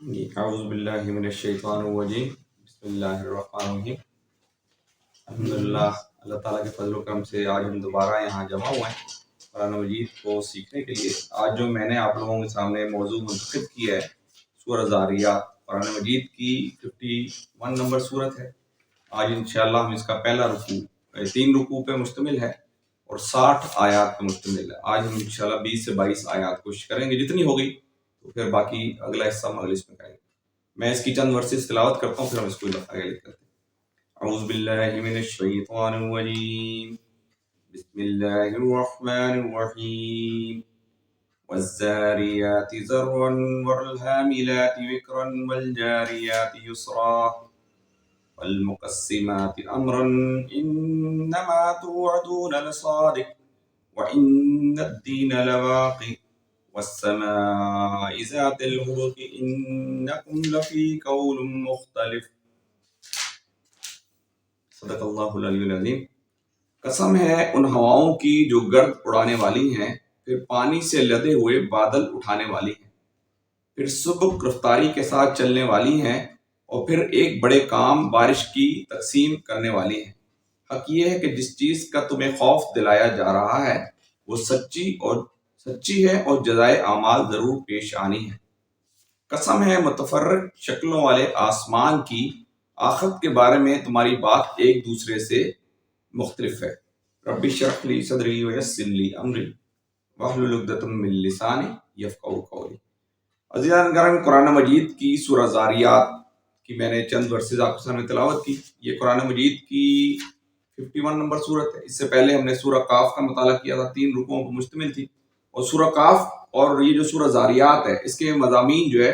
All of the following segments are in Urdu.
اعوذ باللہ من الشیطان الرجیم بسم اللہ الرحمن الرحیم۔ الحمدللہ، اللہ تعالیٰ کے فضل و کرم سے آج ہم دوبارہ یہاں جمع ہوئے ہیں قرآن مجید کو سیکھنے کے لیے۔ آج جو میں نے آپ لوگوں کے سامنے موضوع منتخب کیا ہے سورہ ذاریات، قرآن مجید کی 51 نمبر سورت ہے۔ آج انشاءاللہ ہم اس کا پہلا رکوع 3 رکوع پہ مشتمل ہے اور 60 آیات پہ مشتمل ہے۔ آج ہم انشاءاللہ 20 سے 22 آیات کوشش کریں گے، جتنی ہوگی تو پھر باقی اگلا حصہ ہم اگلے اس میں کریں گے۔ میں اس کی چند ورسز تلاوت کرتا ہوں، پھر ہم اس کو آگے لے کرتے ہیں۔ اعوذ باللہ من الشیطان الرجیم بسم اللہ الرحمن الرحیم والزاریات ذروا والحاملات وقرا والجاریات یسرا والمقسمات امرا انما توعدون لصادق وان الدین لواقع والسماء ذات الحبك انکم لفی قول مختلف۔ صدق اللہ العلی العظیم۔ قسم ہے ان ہواؤں کی جو گرد اڑانے والی ہیں، پھر پانی سے لدے ہوئے بادل اٹھانے والی ہیں، پھر سبک رفتاری کے ساتھ چلنے والی ہیں، اور پھر ایک بڑے کام بارش کی تقسیم کرنے والی ہیں۔ حق یہ ہے کہ جس چیز کا تمہیں خوف دلایا جا رہا ہے وہ سچی ہے اور جزائے اعمال ضرور پیش آنی ہے۔ قسم ہے متفرق شکلوں والے آسمان کی، آخرت کے بارے میں تمہاری بات ایک دوسرے سے مختلف ہے۔ رب اشرح لی صدری ویسر لی امری واحلل عقدۃ من لسانی یفقہوا قولی۔ عزیزان گرامی، قرآن مجید کی سورہ ذاریات کی میں نے چند ورسز آپ کے سامنے تلاوت کی۔ یہ قرآن مجید کی 51 نمبر سورت ہے۔ اس سے پہلے ہم نے سورہ قاف کا مطالعہ کیا تھا، 3 رکوعوں پر مشتمل تھی، اور سورہ قاف اور یہ جو سورہ ذاریات ہے اس کے مضامین جو ہے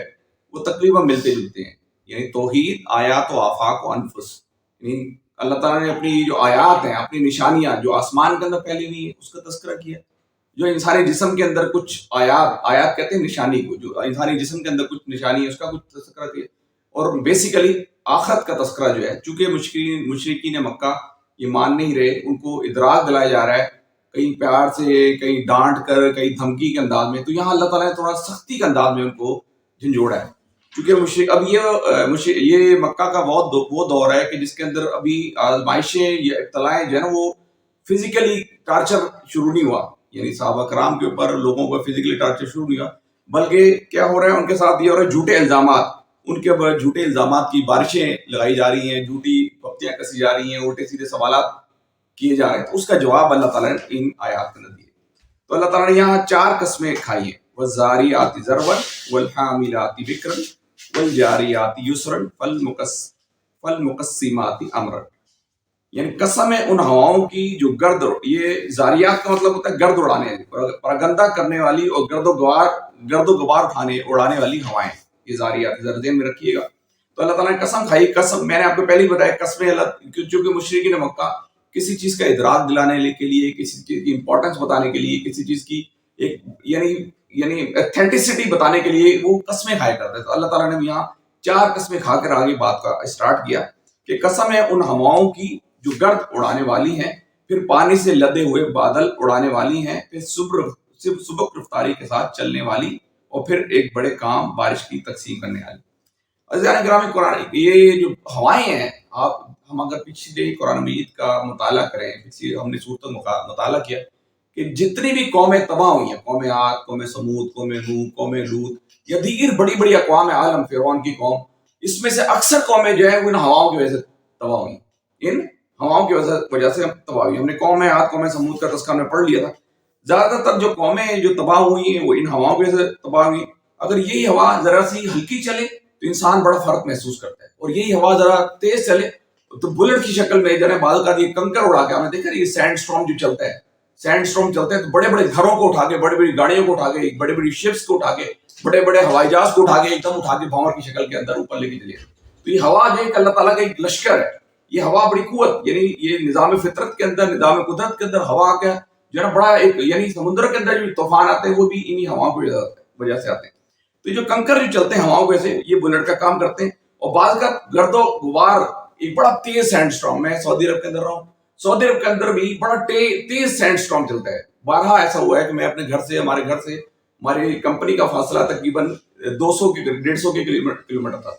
وہ تقریباً ملتے جلتے ہیں، یعنی توحید، آیات و آفاق و انفس، یعنی اللہ تعالیٰ نے اپنی جو آیات ہیں، اپنی نشانیاں جو آسمان کے اندر پھیلی ہوئی ہیں اس کا تذکرہ کیا، جو انسانی جسم کے اندر کچھ آیات کہتے ہیں نشانی کو، جو انسانی جسم کے اندر کچھ نشانی ہے اس کا کچھ تذکرہ کیا، اور بیسیکلی آخرت کا تذکرہ جو ہے، چونکہ مشرکین مکہ یہ مان نہیں رہے، ان کو ادراک دلایا جا رہا ہے، کہیں پیار سے، کہیں ڈانٹ کر، کہیں دھمکی کے انداز میں، تو یہاں اللہ تعالیٰ نے تھوڑا سختی کے انداز میں ان کو جھنجھوڑا ہے، کیونکہ اب یہ مکہ کا وہ دور ہے کہ جس کے اندر ابھی آزمائشیں یا ابتلائیں جو ہے نا وہ فزیکلی ٹارچر شروع نہیں ہوا، یعنی صحابہ کرام کے اوپر لوگوں کو فزیکلی ٹارچر شروع نہیں ہوا، بلکہ کیا ہو رہا ہے ان کے ساتھ یہ ہو رہا ہے جھوٹے الزامات، ان کے اوپر جھوٹے الزامات کی بارشیں لگائی جا رہی ہیں، جھوٹی پپتیاں کسی جا رہی ہیں، الٹے سیدھے سوالات کیے جا رہے ہیں، تو اس کا جواب اللہ تعالیٰ نے ان آیات کے اندر دیا۔ تو اللہ تعالیٰ نے یہاں 4 قسمیں کھائی ہیں، والذاریات ذروا والحاملات وقرا والجاریات یسرا فالمقسمات امرا، یعنی قسم ہے ان ہواؤں کی جو گرد، یہ ذاریات کا مطلب ہوتا ہے گرد اڑانے، پراگندہ کرنے والی اور گرد و غبار اڑانے والی ہوائیں، یہ ذاریات ذرا ذہن میں رکھیے گا۔ تو اللہ تعالیٰ نے قسم کھائی، قسم میں نے آپ کو پہلے ہی بتایا، قسمیں اللہ، چونکہ مشرکین مکہ کسی چیز کا ادراک دلانے کے لیے، کسی چیز کی امپورٹنس بتانے کے لیے، کسی چیز کی ایک یعنی ایتھینٹسٹی بتانے کے لیے وہ قسمیں کھایا کرتے ہیں۔ تو اللہ تعالیٰ نے یہاں 4 قسمیں کھا کر آگے بات کا اسٹارٹ کیا کہ قسم ہے ان ہواؤں کی جو گرد اڑانے والی ہیں، پھر پانی سے لدے ہوئے بادل اڑانے والی ہیں، پھر سبک رفتاری کے ساتھ چلنے والی، اور پھر ایک بڑے کام بارش کی تقسیم کرنے والی۔ عزیزان گرامی، قرآن یہ جو ہوائیں ہیں، ہم اگر پچھلے قرآن مجید کا مطالعہ کریں، ہم نے صورتوں مطالعہ کیا کہ جتنی بھی قومیں تباہ ہوئی ہیں، قوم عاد، قوم سمود، قوم نوح، قوم لوط، یا دیگر بڑی بڑی اقوام عالم، فرعون کی قوم، اس میں سے اکثر قومیں جو ہیں وہ ان ہواؤں کی وجہ سے تباہ ہوئی، ان ہواؤں کی وجہ سے تباہ ہوئی۔ ہم نے قوم عاد، قوم سمود کا تذکرہ میں پڑھ لیا تھا۔ زیادہ تر جو قومیں جو تباہ ہوئی ہیں وہ ان ہواؤں کی وجہ سے تباہ ہوئی۔ اگر یہی ہوا ذرا سی ہلکی چلے تو انسان بڑا فرق محسوس کرتا ہے، اور یہی ہوا ذرا تیز چلے تو بلٹ کی شکل میں جنہیں بعض کا یہ کنکر اڑا کے، ہم نے دیکھا یہ سینڈ سٹارم جو چلتا ہے، سینڈ سٹارم چلتے ہیں تو بڑے بڑے گھروں کو اٹھا کے، بڑی بڑی گاڑیوں کو اٹھا کے، بڑے بڑی شپس کو اٹھا کے، بڑے بڑے ہوائی جہاز کو اٹھا کے ایک دم اٹھا کے بھنور کی شکل کے اندر اوپر لے کے چلے۔ تو یہ ہوا جو ایک اللہ تعالیٰ کا ایک لشکر ہے، یہ ہوا بڑی قوت، یعنی یہ نظام فطرت کے اندر، نظام قدرت کے اندر ہوا کا جو ہے نا بڑا ایک، یعنی سمندر کے اندر جو طوفان آتے ہیں وہ بھی انہی ہواؤں کی وجہ سے آتے ہیں۔ تو جو کنکر جو چلتے ہیں ہواؤں کی وجہ سے، یہ بلٹ کا کام کرتے ہیں، اور بعض کا گرد و غبار، ایک بڑا تیز سینڈ سٹارم، میں سعودی عرب کے اندر رہا ہوں، سعودی عرب کے اندر بھی بڑا تیز سینڈ سٹارم چلتا ہے۔ بارہا ایسا ہوا ہے کہ میں اپنے گھر سے، ہمارے گھر سے ہماری کمپنی کا فاصلہ تقریباً 200 کے 150 کے کلومیٹر تھا،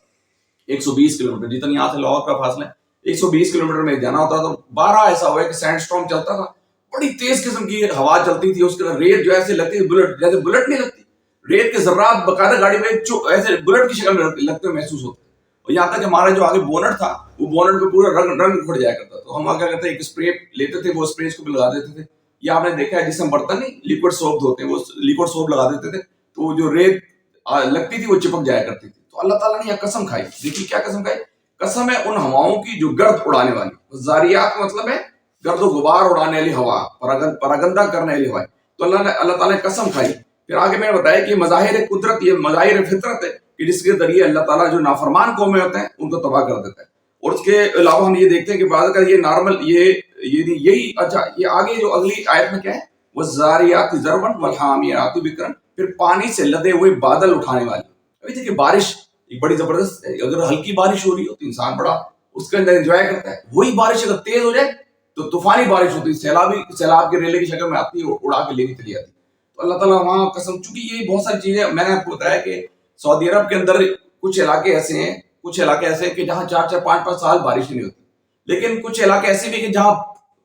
120 کلومیٹر، جتنا یہاں سے لاہور کا فاصلہ ہے 120 کلومیٹر میں جانا ہوتا. تو 12 ایسا ہوا کہ سینڈ اسٹارم چلتا تھا، بڑی تیز قسم کی ہوا چلتی تھی، اس کے اندر ریت جو ایسے لگتی بلٹ، جیسے بلٹ نہیں لگتی، ریت کے ذرات باقاعدہ گاڑی میں ایسے بلٹ کی شکل میں لگتے محسوس ہوتے. اور یہاں تک ہمارا جو آگے بونٹ تھا وہ بونٹ پہ پورا رنگ کھڑ جایا کرتا. تو ہم کیا کرتے ایک اسپرے لیتے تھے، وہ اسپرے اس کو لگا دیتے تھے. یا آپ نے دیکھا ہے جس ہم برتن نہیں لیکوڈ سوپ دھوتے ہیں، وہ لیکوڈ سوپ لگا دیتے تھے تو وہ جو ریت لگتی تھی وہ چپک جایا کرتی تھی. تو اللہ تعالیٰ نے یہ قسم کھائی. دیکھیے کیا قسم کھائی، قسم ہے ان ہواؤں کی جو گرد اڑانے والی. زاریات کا مطلب ہے گرد و غبار اڑانے والی ہوا، پراگندہ کرنے والی ہوا. تو اللہ تعالیٰ نے قسم کھائی. پھر آگے میں نے بتایا کہ مظاہر قدرت، یہ مظاہر فطرت ہے کہ جس کے ذریعے اللہ تعالیٰ جو نافرمان قومیں ہوتے ہیں ان کو تباہ کر دیتا ہے. اور اس کے علاوہ ہم یہ دیکھتے ہیں کہ بعض کا یہ نارمل یہی اچھا یہ آگے جو اگلی آیت میں کیا ہے، وہ زاریات ضربن والحامیات وقرا، پھر پانی سے لدے ہوئے بادل اٹھانے والی. ابھی دیکھیے بارش ایک بڑی زبردست ہے. اگر ہلکی بارش ہو رہی ہو تو انسان بڑا اس کے اندر انجوائے کرتا ہے. وہی بارش اگر تیز ہو جائے تو طوفانی بارش ہوتی ہے، سیلاب کے ریلے کی شکل میں آتی ہے، اڑا کے لے کے چلی جاتی ہے. تو اللہ تعالیٰ وہاں قسم، چونکہ یہ بہت ساری چیزیں میں نے آپ کو بتایا کہ سعودی عرب کے اندر کچھ علاقے ایسے ہیں کہ جہاں 4-5 سال بارش نہیں ہوتی. لیکن کچھ علاقے ایسے بھی کہ جہاں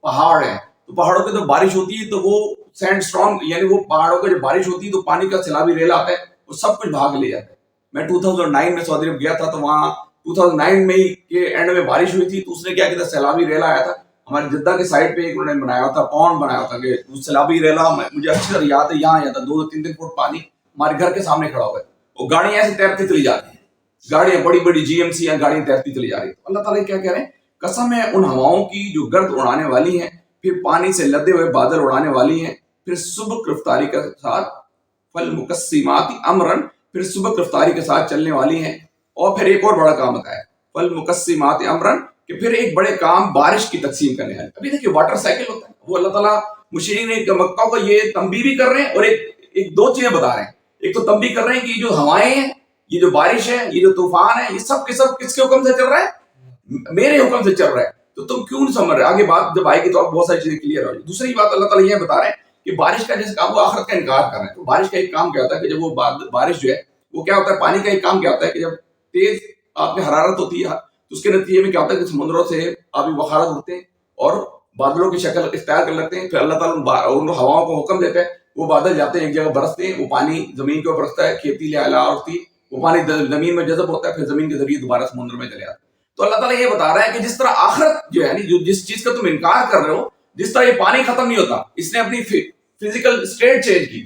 پہاڑ ہیں، تو پہاڑوں پہ تو بارش ہوتی ہے تو وہ سینڈ اسٹارم، یعنی وہ پہاڑوں پہ جب بارش ہوتی ہے تو پانی کا سیلابی ریلا آتا ہے، وہ سب کچھ بھاگ لے جاتا ہے. میں 2009 میں سعودی عرب گیا تھا تو وہاں 2009 میں کے اینڈ میں بارش ہوئی تھی. تو اس نے کیا تھا، سیلابی ریلا آیا تھا ہمارے جدہ کے سائڈ پہ، ایک انہوں نے بنایا تھا پونڈ بنایا تھا کہ سیلابی ریلا مجھے اچھی طرح یاد ہے. یہاں آیا تھا 2-3 فٹ پانی ہمارے گھر کے سامنے کھڑا ہوا ہے، وہ گاڑیاں ایسے تیرتی چلی جاتی ہیں، گاڑیاں بڑی بڑی جی ایم سی گاڑیاں تیرتی چلی جا رہی ہیں. اللہ تعالیٰ کیا کہہ رہے ہیں، قسم ہے ان ہواؤں کی جو گرد اڑانے والی ہیں، پھر پانی سے لدے ہوئے بادل اڑانے والی ہیں، پھر سبک رفتاری کے ساتھ فالمقسمات امرا، پھر سبک رفتاری کے ساتھ چلنے والی ہیں. اور پھر ایک اور بڑا کام بتایا فالمقسمات امرا، کہ پھر ایک بڑے کام بارش کی تقسیم کرنے والے. ابھی دیکھیے واٹر سائیکل ہوتا ہے، وہ اللہ تعالیٰ مشرین مکہ کو یہ تنبیہ بھی کر رہے ہیں اور ایک دو چیزیں بتا رہے ہیں. ایک تو تنبیہ کر رہے ہیں کہ یہ جو ہوائیں ہیں، یہ جو بارش ہے، یہ جو طوفان ہے، یہ سب کے سب کس کے حکم سے چل رہا ہے، میرے حکم سے چل رہا ہے. تو تم کیوں نہیں سمجھ رہے؟ آگے بات جب آئے گی تو آپ بہت ساری چیزیں کلیئر ہو جائیں. دوسری بات اللہ تعالیٰ یہ بتا رہے ہیں کہ بارش کا جیسے کام وہ آخرت کا انکار کر رہے ہیں. تو بارش کا ایک کام کیا ہوتا ہے کہ جب وہ بارش جو ہے وہ کیا ہوتا ہے، پانی کا ایک کام کیا ہوتا ہے کہ جب تیز آپ میں حرارت ہوتی ہے تو اس کے نتیجے میں کیا ہوتا ہے کہ سمندروں سے آبی بخارات ہوتے ہیں اور بادلوں کی شکل اختیار کر لیتے ہیں. پھر اللہ تعالیٰ ان ہواؤں کو حکم دیتا ہے، وہ بادل جاتے ہیں ایک جگہ برستے ہیں، وہ پانی زمین کے اوپر برستا ہے، کھیتی لہلا ہوتی، وہ پانی زمین میں جذب ہوتا ہے، پھر زمین کے ذریعے دوبارہ سمندر میں چلے آتا ہے. تو اللہ تعالیٰ یہ بتا رہا ہے کہ جس طرح آخرت جو ہے جو جس چیز کا تم انکار کر رہے ہو، جس طرح یہ پانی ختم نہیں ہوتا، اس نے اپنی فزیکل اسٹیٹ چینج کی.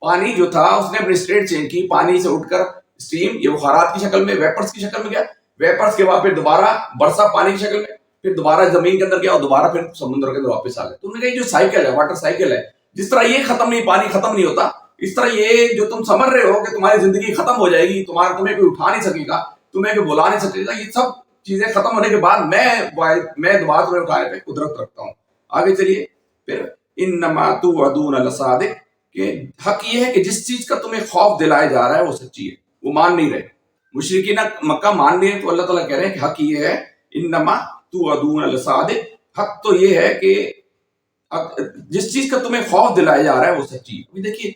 پانی جو تھا اس نے اپنی اسٹیٹ چینج کی، پانی سے اٹھ کر اسٹیم، یہ بخارات کی شکل میں، ویپرز کی شکل میں گیا، ویپرز کے بعد پھر دوبارہ برسا پانی کی شکل میں، پھر دوبارہ زمین کے اندر گیا اور دوبارہ پھر سمندر کے اندر واپس آ گیا. تم نے کہا یہ جو سائیکل ہے، واٹر سائیکل ہے، جس طرح یہ ختم نہیں، پانی ختم نہیں ہوتا، اس طرح یہ جو تم سمجھ رہے ہو کہ تمہاری زندگی ختم ہو جائے گی، تمہیں کوئی اٹھا نہیں سکے گا، تمہیں کوئی بلا نہیں سکے گا، یہ سب چیزیں ختم ہونے کے بعد میں دوبارہ تمہیں اٹھانے پہ قدرت رکھتا ہوں. آگے چلیے پھر انما توعدون لصادق، کہ حق یہ ہے کہ جس چیز کا تمہیں خوف دلایا جا رہا ہے وہ سچی ہے. وہ مان نہیں رہے، مشرکین مکہ مان نہیں رہے. تو اللہ تعالیٰ کہہ رہے ہیں کہ حق یہ ہے، انما توعدون لصادق، حق تو یہ ہے کہ جس چیز کا تمہیں خوف دلایا جا رہا ہے وہ سچی ہے. ابھی دیکھیے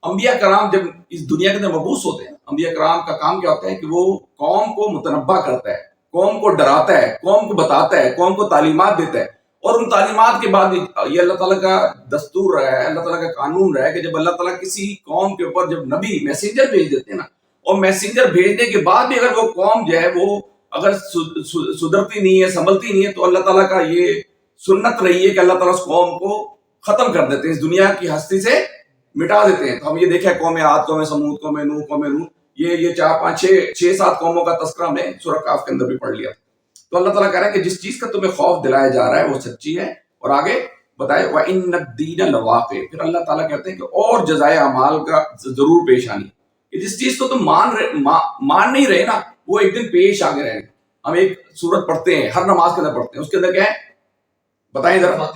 انبیاء کرام جب اس دنیا کے اندر مبعوث ہوتے ہیں، انبیاء کرام کا کام کیا ہوتا ہے کہ وہ قوم کو متنبہ کرتا ہے، قوم کو ڈراتا ہے، قوم کو بتاتا ہے، قوم کو تعلیمات دیتا ہے. اور ان تعلیمات کے بعد یہ اللہ تعالیٰ کا دستور رہا ہے، اللہ تعالیٰ کا قانون رہا ہے کہ جب اللہ تعالیٰ کسی قوم کے اوپر جب نبی میسنجر بھیج دیتے ہیں نا، اور میسنجر بھیجنے کے بعد بھی اگر وہ قوم جو ہے وہ اگر سدھرتی نہیں ہے، سنبھلتی نہیں ہے، تو اللہ تعالیٰ کا یہ سنت رہی ہے کہ اللہ تعالیٰ اس قوم کو ختم کر دیتے ہیں، اس دنیا کی ہستی سے مٹا دیتے ہیں. تو ہم یہ دیکھیں قوم عاد، قوم سمود، قوم نوح، یہ 4-5-6-7 قوموں کا تذکرہ ہم نے سورہ کاف کے اندر بھی پڑھ لیا. تو اللہ تعالیٰ کہہ رہا ہے کہ جس چیز کا تمہیں خوف دلایا جا رہا ہے وہ سچی ہے. اور آگے بتائے وَإِنَّ الدِّينَ لَوَاقِعٌ، پھر اللہ تعالیٰ کہتے ہیں کہ اور جزائے اعمال کا ضرور پیش آنی، کہ جس چیز کو تم مان نہیں رہے نا وہ ایک دن پیش آگے رہے. ہم ایک سورت پڑھتے ہیں، ہر نماز کے اندر پڑھتے ہیں، اس کے اندر کیا ہے بتائیں ذرا.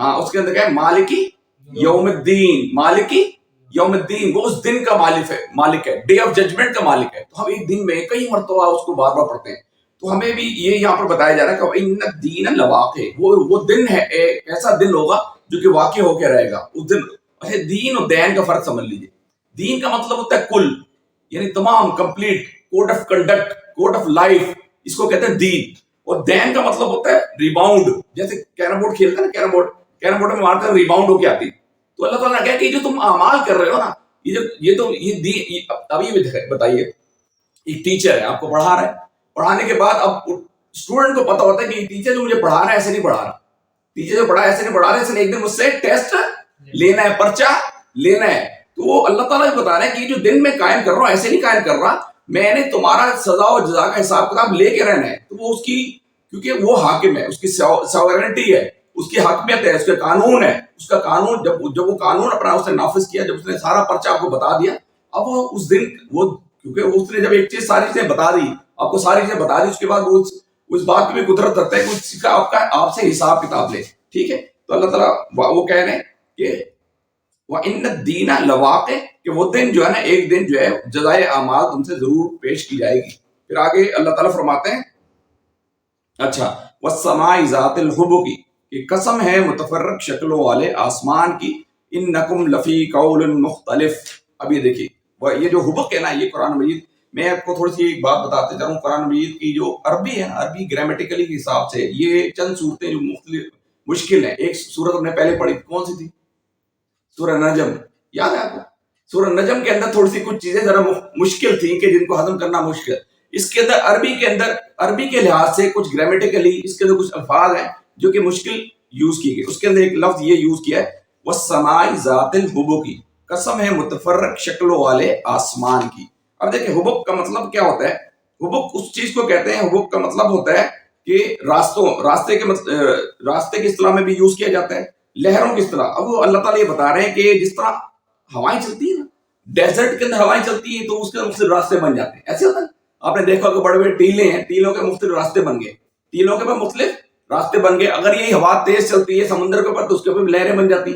ہاں اس کے اندر کیا ہے، مالکی یوم الدین، مالکی یوم الدین، وہ اس دن کا مالک ہے، ڈے آف ججمنٹ کا مالک ہے. تو ہم ایک دن میں کئی مرتبہ اس کو بار بار پڑھتے ہیں. تو ہمیں بھی یہ یہاں پر بتایا جا رہا ہے کہ ان الدین لواقع، وہ دن ہے، ایسا دن ہوگا جو کہ واقع ہو کے رہے گا اس دن. دین اور دین کا فرق سمجھ لیجیے. دین کا مطلب ہوتا ہے کل، یعنی تمام، complete, code of conduct, code of life, اس کو کہتے ہیں دین. اور دین کا مطلب ہوتا ہے ریباؤنڈ، جیسے کیرم بورڈ کھیلتے ہیں نا، کیرم بورڈ میں مارتے ہیں ریباؤنڈ ہو کے آتی. تو اللہ تعالیٰ نے کہا کہ یہ جو تم اعمال کر رہے ہو نا، ابھی بتائیے، ایک ٹیچر ہے آپ کو پڑھا رہا ہے، پڑھانے کے بعد اب اسٹوڈنٹ کو پتا ہوتا ہے کہ ٹیچر جو مجھے پڑھا رہا ہے ایسے نہیں پڑھا رہا، ٹیچر جو پڑھا ایسے نہیں پڑھا رہا ہے، اس نے ایک دن مجھ سے ٹیسٹ لینا ہے، پرچہ لینا ہے. تو وہ اللہ تعالیٰ بھی بتا رہا ہے کہ جو دن میں قائم کر رہا ہوں ایسے نہیں قائم کر رہا، میں نے تمہارا سزا و جزا کا حساب کتاب لے کے رہنا ہے. تو وہ اس کی، کیونکہ وہ حاکم ہے، اس کی ساورنٹی ہے، اس کی حاکمیت ہے، اس کا قانون ہے، اس کا قانون، جب وہ قانون اپنا اس نے نافذ کیا، جب اس نے سارا پرچہ آپ کو بتا دیا، اب وہ اس دن، وہ کیونکہ اس نے جب ایک چیز ساری چیزیں بتا دی آپ کو، ساری چیزیں بتا دی، اس کے بعد وہ اس بات کی بھی قدرت رکھتا ہے کہ اس کا آپ سے حساب کتاب لے. ٹھیک ہے. تو اللہ تعالیٰ وہ کہہ رہے ہیں کہ وَإِنَّ الدِّينَ لَوَاقِعٌ، کہ وہ دن جو ہے نا، ایک دن جو ہے جزائے اعمال تم سے ضرور پیش کی جائے گی. پھر آگے اللہ تعالیٰ فرماتے ہیں، اچھا، وَالسَّمَاءِ ذَاتِ الْحُبُكِ، کہ قسم ہے متفرق شکلوں والے آسمان کی، اِنَّكُمْ لَفِي قَوْلٍ مُخْتَلِفٍ. اب یہ دیکھیے، یہ جو حبک ہے نا، یہ قرآن مجید، میں آپ کو تھوڑی سی ایک بات بتاتے جاؤں. قرآن مجید کی جو عربی ہے نا، عربی گرامیٹیکلی کے حساب سے یہ چند صورتیں جو مختلف مشکل ہیں. ایک صورت ہم نے پہلے پڑھی، کون سی تھی؟ سورہ نجم، یاد ہے آپ کو؟ سورہ نجم کے اندر تھوڑی سی کچھ چیزیں ذرا مشکل تھیں کہ جن کو ہضم کرنا مشکل. اس کے اندر عربی کے لحاظ سے کچھ گرامیٹیکلی اس کے اندر کچھ الفاظ ہیں جو کہ مشکل یوز کی گئی. اس کے اندر ایک لفظ یہ یوز کیا ہے، وَالسَّمَاءِ ذَاتِ الْحُبُكِ، قسم ہے متفرق شکلوں والے آسمان کی. اب دیکھیں، حبک کا مطلب کیا ہوتا ہے؟ حبک اس چیز کو کہتے ہیں، حبک کا مطلب ہوتا ہے کہ راستے کی اصطلاح میں بھی یوز کیا جاتا ہے، لہروں کی اصطلاح. اب وہ اللہ تعالیٰ یہ بتا رہے ہیں کہ جس طرح ہوائیں چلتی ہیں نا، ڈیزرٹ کے اندر ہوائیں چلتی ہیں تو اس کے مختلف راستے بن جاتے ہیں. ایسے ہوتا ہے، آپ نے دیکھا کہ بڑے بڑے ٹیلے ہیں، ٹیلوں کے مختلف راستے بن گئے، ٹیلوں کے مختلف راستے بن گئے. اگر یہی ہوا تیز چلتی ہے سمندر کے اوپر تو اس کے اوپر لہریں بن جاتی.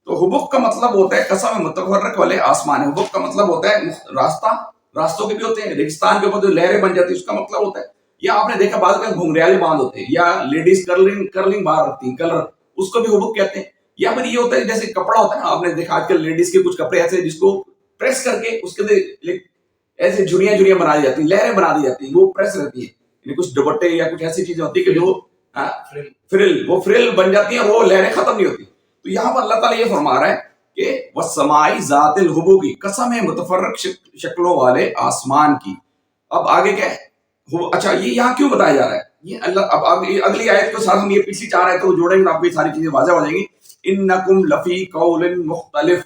تو حبک کا مطلب ہوتا ہے قسم ہے متفرق والے آسمان. حبک کا مطلب ہوتا ہے راستوں کے بھی ہوتے ہیں، ریگستان کے اوپر جو لہریں بن جاتی ہیں اس کا مطلب ہوتا ہے. یا آپ نے دیکھا بعض کا گھنگریالے باندھ ہوتے ہیں، یا لیڈیز کرلنگ باہر رکھتی ہیں، کلر، اس کو بھی حبک کہتے ہیں. یا پھر یہ ہوتا ہے جیسے کپڑا ہوتا ہے نا، آپ نے دیکھا آج کل لیڈیز کے کچھ کپڑے ایسے جس کو پریس کر کے اس کے اندر ایسے جھریاں بنا دی جاتی ہیں، لہریں بنا دی جاتی ہیں، وہ پریس رہتی ہیں. یعنی کچھ دوپٹے یا کچھ ایسی چیزیں ہوتی ہیں کہ جو فرل بن جاتی ہیں، وہ لہریں ختم نہیں ہوتی. تو یہاں پر اللہ تعالیٰ یہ فرما رہا ہے کہ وَالسَّمَاءِ ذَاتِ الْحُبُكِ، قسم ہے متفرق شکلوں والے آسمان کی. اب آگے کیا ہے؟ اچھا، یہ یہاں کیوں بتایا جا رہا ہے؟ یہ اللہ اب اگلی آیت کو ساتھ ہم یہ پچھلی 4 آیتوں کو جوڑیں گے، آپ کو یہ ساری چیزیں واضح ہو جائیں گی. اِنَّكُمْ لَفِي قَوْلٍ مُخْتَلِفٍ.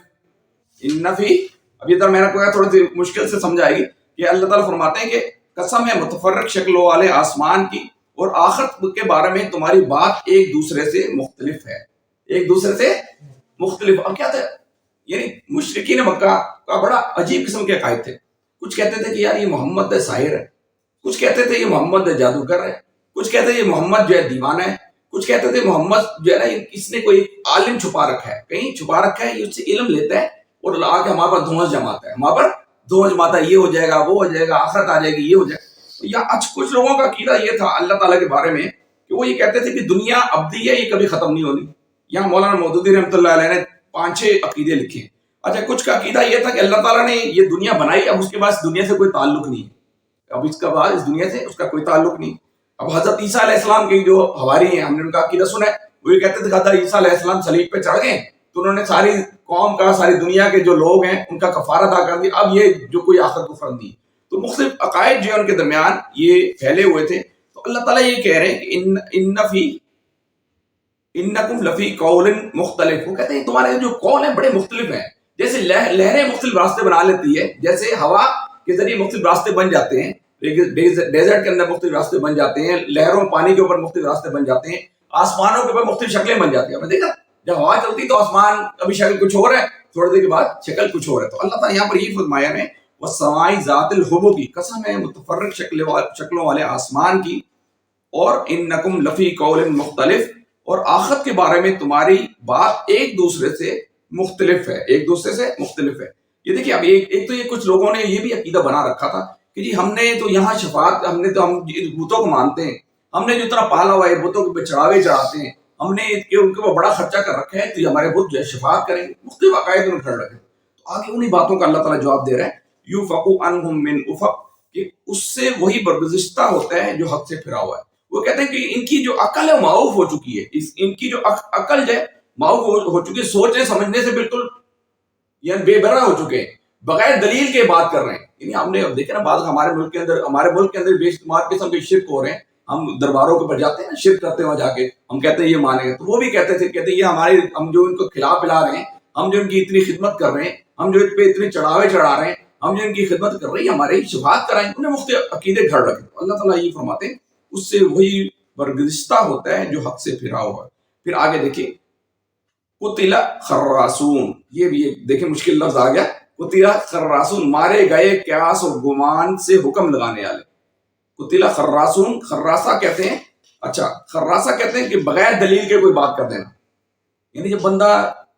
اب یہ میں نے کو تھوڑی سی مشکل سے سمجھائے گی کہ اللہ تعالیٰ فرماتے ہیں کہ قسم ہے متفرق شکلوں والے آسمان کی، اور آخرت کے بارے میں تمہاری بات ایک دوسرے سے مختلف ہے. ایک دوسرے سے مختلف. اب کیا تھا؟ یعنی مشرکین مکہ کا بڑا عجیب قسم کے عقائد تھے. کچھ کہتے تھے کہ یار یہ محمد ساحر ہے، کچھ کہتے تھے یہ محمد جادوگر ہے، کچھ کہتے تھے یہ محمد جو ہے دیوانہ ہے، کچھ کہتے تھے محمد جو ہے نا اس نے کوئی عالم چھپا رکھا ہے، کہیں چھپا رکھا ہے، اس سے علم لیتا ہے اور آ کے ہمارے پر دھونس جماتا ہے، ہمارے پر دھونس جماتا ہے، یہ ہو جائے گا، وہ ہو جائے گا، آخرت آ جائے گی، یہ ہو جائے گا. یا کچھ لوگوں کا عقیدہ یہ تھا اللہ تعالیٰ کے بارے میں کہ وہ یہ کہتے تھے کہ دنیا ابدی ہے، یہ کبھی ختم نہیں ہونی. یہاں مولانا مودودی رحمۃ اللہ علیہ نے 5-6 عقیدے لکھے ہیں. اچھا، کچھ کا عقیدہ یہ تھا کہ اللہ تعالیٰ نے یہ دنیا بنائی، اب اس کے بعد اس دنیا سے کوئی تعلق نہیں ہے، اب اس کے بعد اس دنیا سے اس کا کوئی تعلق نہیں. اب حضرت عیسیٰ علیہ السلام کے جو حواری ہیں، ہم نے ان کا عقیدہ سنا ہے، وہ یہ کہتے تھے کہ حضرت عیسیٰ علیہ السلام صلیب پہ چڑھ گئے تو انہوں نے ساری قوم کا، ساری دنیا کے جو لوگ ہیں ان کا کفارہ ادا کر دیا، اب یہ جو کوئی آخرت کو فرض نہیں. تو مختلف عقائد جو ہے ان کے درمیان یہ پھیلے ہوئے تھے. تو اللہ تعالیٰ یہ کہہ رہے ہیں کہ اِنَّكُمْ لَفِي قَوْلٍ مُخْتَلِفٍ. وہ کہتے ہیں تمہارے جو قول ہیں بڑے مختلف ہیں. جیسے لہریں مختلف راستے بنا لیتی ہے، جیسے ہوا کے ذریعے مختلف راستے بن جاتے ہیں، ڈیزرٹ کے اندر مختلف راستے بن جاتے ہیں، لہروں پانی کے اوپر مختلف راستے بن جاتے ہیں، آسمانوں کے اوپر مختلف شکلیں بن جاتی ہیں. ہم نے دیکھا جب ہوا چلتی تو آسمان ابھی شکل کچھ اور ہے، تھوڑی دیر کے بعد شکل کچھ اور ہے. تو اللہ تعالیٰ یہاں پر یہ فرمایا ہے وَالسَّمَاءِ ذَاتِ الْحُبُكِ، قسم ہے متفرق شکلوں والے آسمان کی، اور اِنَّكُمْ لَفِي قَوْلٍ مُخْتَلِفٍ، اور آخرت کے بارے میں تمہاری بات ایک دوسرے سے مختلف ہے، ایک دوسرے سے مختلف ہے. یہ دیکھیے، اب ایک تو یہ کچھ لوگوں نے یہ بھی عقیدہ بنا رکھا تھا کہ جی ہم نے تو یہاں شفاعت، ہم بتوں کو مانتے ہیں، ہم نے جو اتنا پالا ہوا ہے، بتوں کے چڑھاوے چڑھاتے ہیں، ہم نے ان کے اوپر بڑا خرچہ کر رکھا ہے، تو یہ ہمارے بت جو ہے شفاعت کریں گے. مختلف عقائد انہوں نے کر رکھے. آگے انہی باتوں کا اللہ تعالیٰ جواب دے رہا ہے یوفقو عنہم من افق، کہ اس سے وہی برگزشتہ ہوتا ہے جو حق سے پھرا ہوا ہے. وہ کہتے ہیں کہ ان کی جو عقل ہے معاف ہو چکی ہے، ان کی جو عقل ہے معاف ہو چکی ہے، سوچنے سمجھنے سے بالکل یعنی بے برا ہو چکے ہیں، بغیر دلیل کے بات کر رہے ہیں. یعنی ہم نے دیکھا نا بعض ہمارے ملک کے اندر بے شمار قسم کے شرک ہو رہے ہیں. ہم درباروں کے پر جاتے ہیں نا، شرک کرتے ہیں وہاں جا کے، ہم کہتے ہیں یہ مانیں گے، تو وہ بھی کہتے تھے، کہتے ہیں یہ ہمارے، ہم جو ان کو کھلا پلا رہے ہیں، ہم جو ان کی اتنی خدمت کر رہے ہیں، ہم جو ان پہ اتنے چڑھاوے چڑھا رہے ہیں، ہم جو ان کی خدمت کر رہے ہیں، ہمارے شفاعت کرائیں. انہیں مختلف عقیدے گھڑ رکھے. اللہ تعالیٰ یہ فرماتے ہیں اس سے وہی برگزشتہ ہوتا ہے جو حق سے پھرا ہوا ہے. پھر آگے دیکھیں قتل خراسون، یہ بھی دیکھیں مشکل لفظ آ گیا. قتل خراسون، مارے گئے قیاس اور گمان سے حکم لگانے والے. قتل خراسون، خراسہ کہتے ہیں، اچھا خراسہ کہتے ہیں کہ بغیر دلیل کے کوئی بات کر دینا. یعنی جب بندہ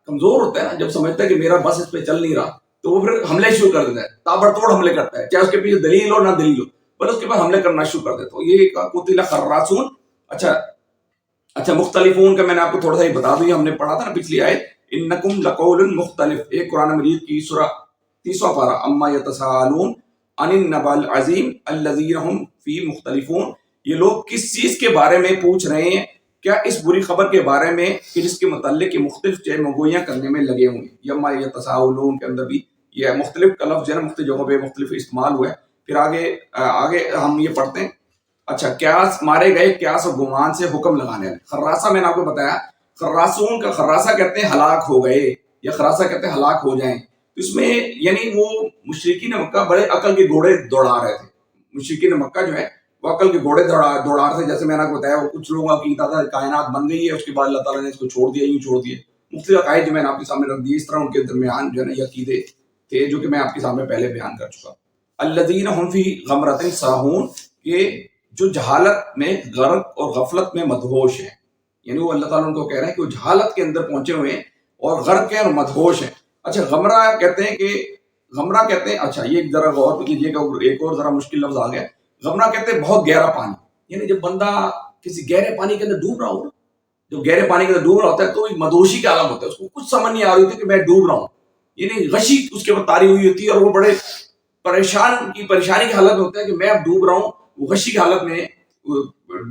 کمزور ہوتا ہے نا، جب سمجھتا ہے کہ میرا بس اس پہ چل نہیں رہا، تو وہ پھر حملے شروع کر دیتا ہے، تابڑ توڑ حملے کرتا ہے، چاہے اس کے پیچھے دلیل ہو نہ دلیل ہو، پر اس کے بعد حملے کرنا شروع کر دیتا. یہ قتل خراسون. اچھا مختلفون کا میں نے آپ کو تھوڑا سا ہی بتا دوں، ہم نے پڑھا تھا نا پچھلی آیت، انکم لقول مختلف، ایک قرآن مجید کی سورہ 30واں پارہ، اما یتساءلون عن النبأ العظیم الذی هم فی مختلفون. یہ لوگ کس چیز کے بارے میں پوچھ رہے ہیں؟ کیا اس بری خبر کے بارے میں کہ جس کے متعلق یہ مختلف چیزیں مگوئیاں کرنے میں لگے ہوئے ہیں. یہ اما یتساءلون کے اندر بھی یہ مختلف کا لفظ جو ہے مختلف جگہوں پہ مختلف استعمال ہوا ہے. پھر آگے ہم یہ پڑھتے ہیں. اچھا قیاس، مارے گئے قیاس و گمان سے حکم لگانے والے. خراسہ میں نے آپ کو بتایا، خراسون کا خراسہ کہتے ہیں ہلاک ہو گئے، یا خراسہ کہتے ہیں ہلاک ہو جائیں. اس میں یعنی وہ مشرکین مکہ بڑے عقل کے گھوڑے دوڑا رہے تھے. مشرکین مکہ جو ہے وہ عقل کے گھوڑے دوڑا رہے تھے. جیسے میں نے آپ کو بتایا، وہ کچھ لوگوں کا عقیدہ تھا کائنات بن گئی ہے، اس کے بعد اللہ تعالیٰ نے اس کو چھوڑ دیا، یوں چھوڑ دیا. مختلف عقائد جو میں نے آپ کے سامنے رکھ دیے، اس طرح ان کے درمیان جو ہے نا یہ عقیدے تھے جو کہ میں آپ کے سامنے پہلے بیان کر چکا. الذین هم فی غمرۃ ساہون، کہ جو جہالت میں غرق اور غفلت میں مدہوش ہیں. یعنی وہ اللہ تعالیٰ ان کو کہہ رہے ہیں کہ وہ جہالت کے اندر پہنچے ہوئے ہیں اور غرق ہیں اور مدہوش ہیں. اچھا غمرہ کہتے ہیں اچھا یہ ذرا غور کیجیے گا، ایک اور ذرا مشکل لفظ آ گیا. غمرہ کہتے ہیں بہت گہرا پانی. یعنی جب بندہ کسی گہرے پانی کے اندر ڈوب رہا ہو، جب گہرے پانی کے اندر ڈوب رہا ہوتا ہے تو ایک مدہوشی کا عالم ہوتا ہے، اس کو کچھ سمجھ نہیں آ رہی ہوتی کہ میں ڈوب رہا ہوں. یعنی غشی اس کے اوپر تاری ہوئی ہوتی ہے اور وہ بڑے پریشانی کی حالت میں ہوتا ہے کہ میں اب ڈوب رہا ہوں، وہ غشی کی حالت میں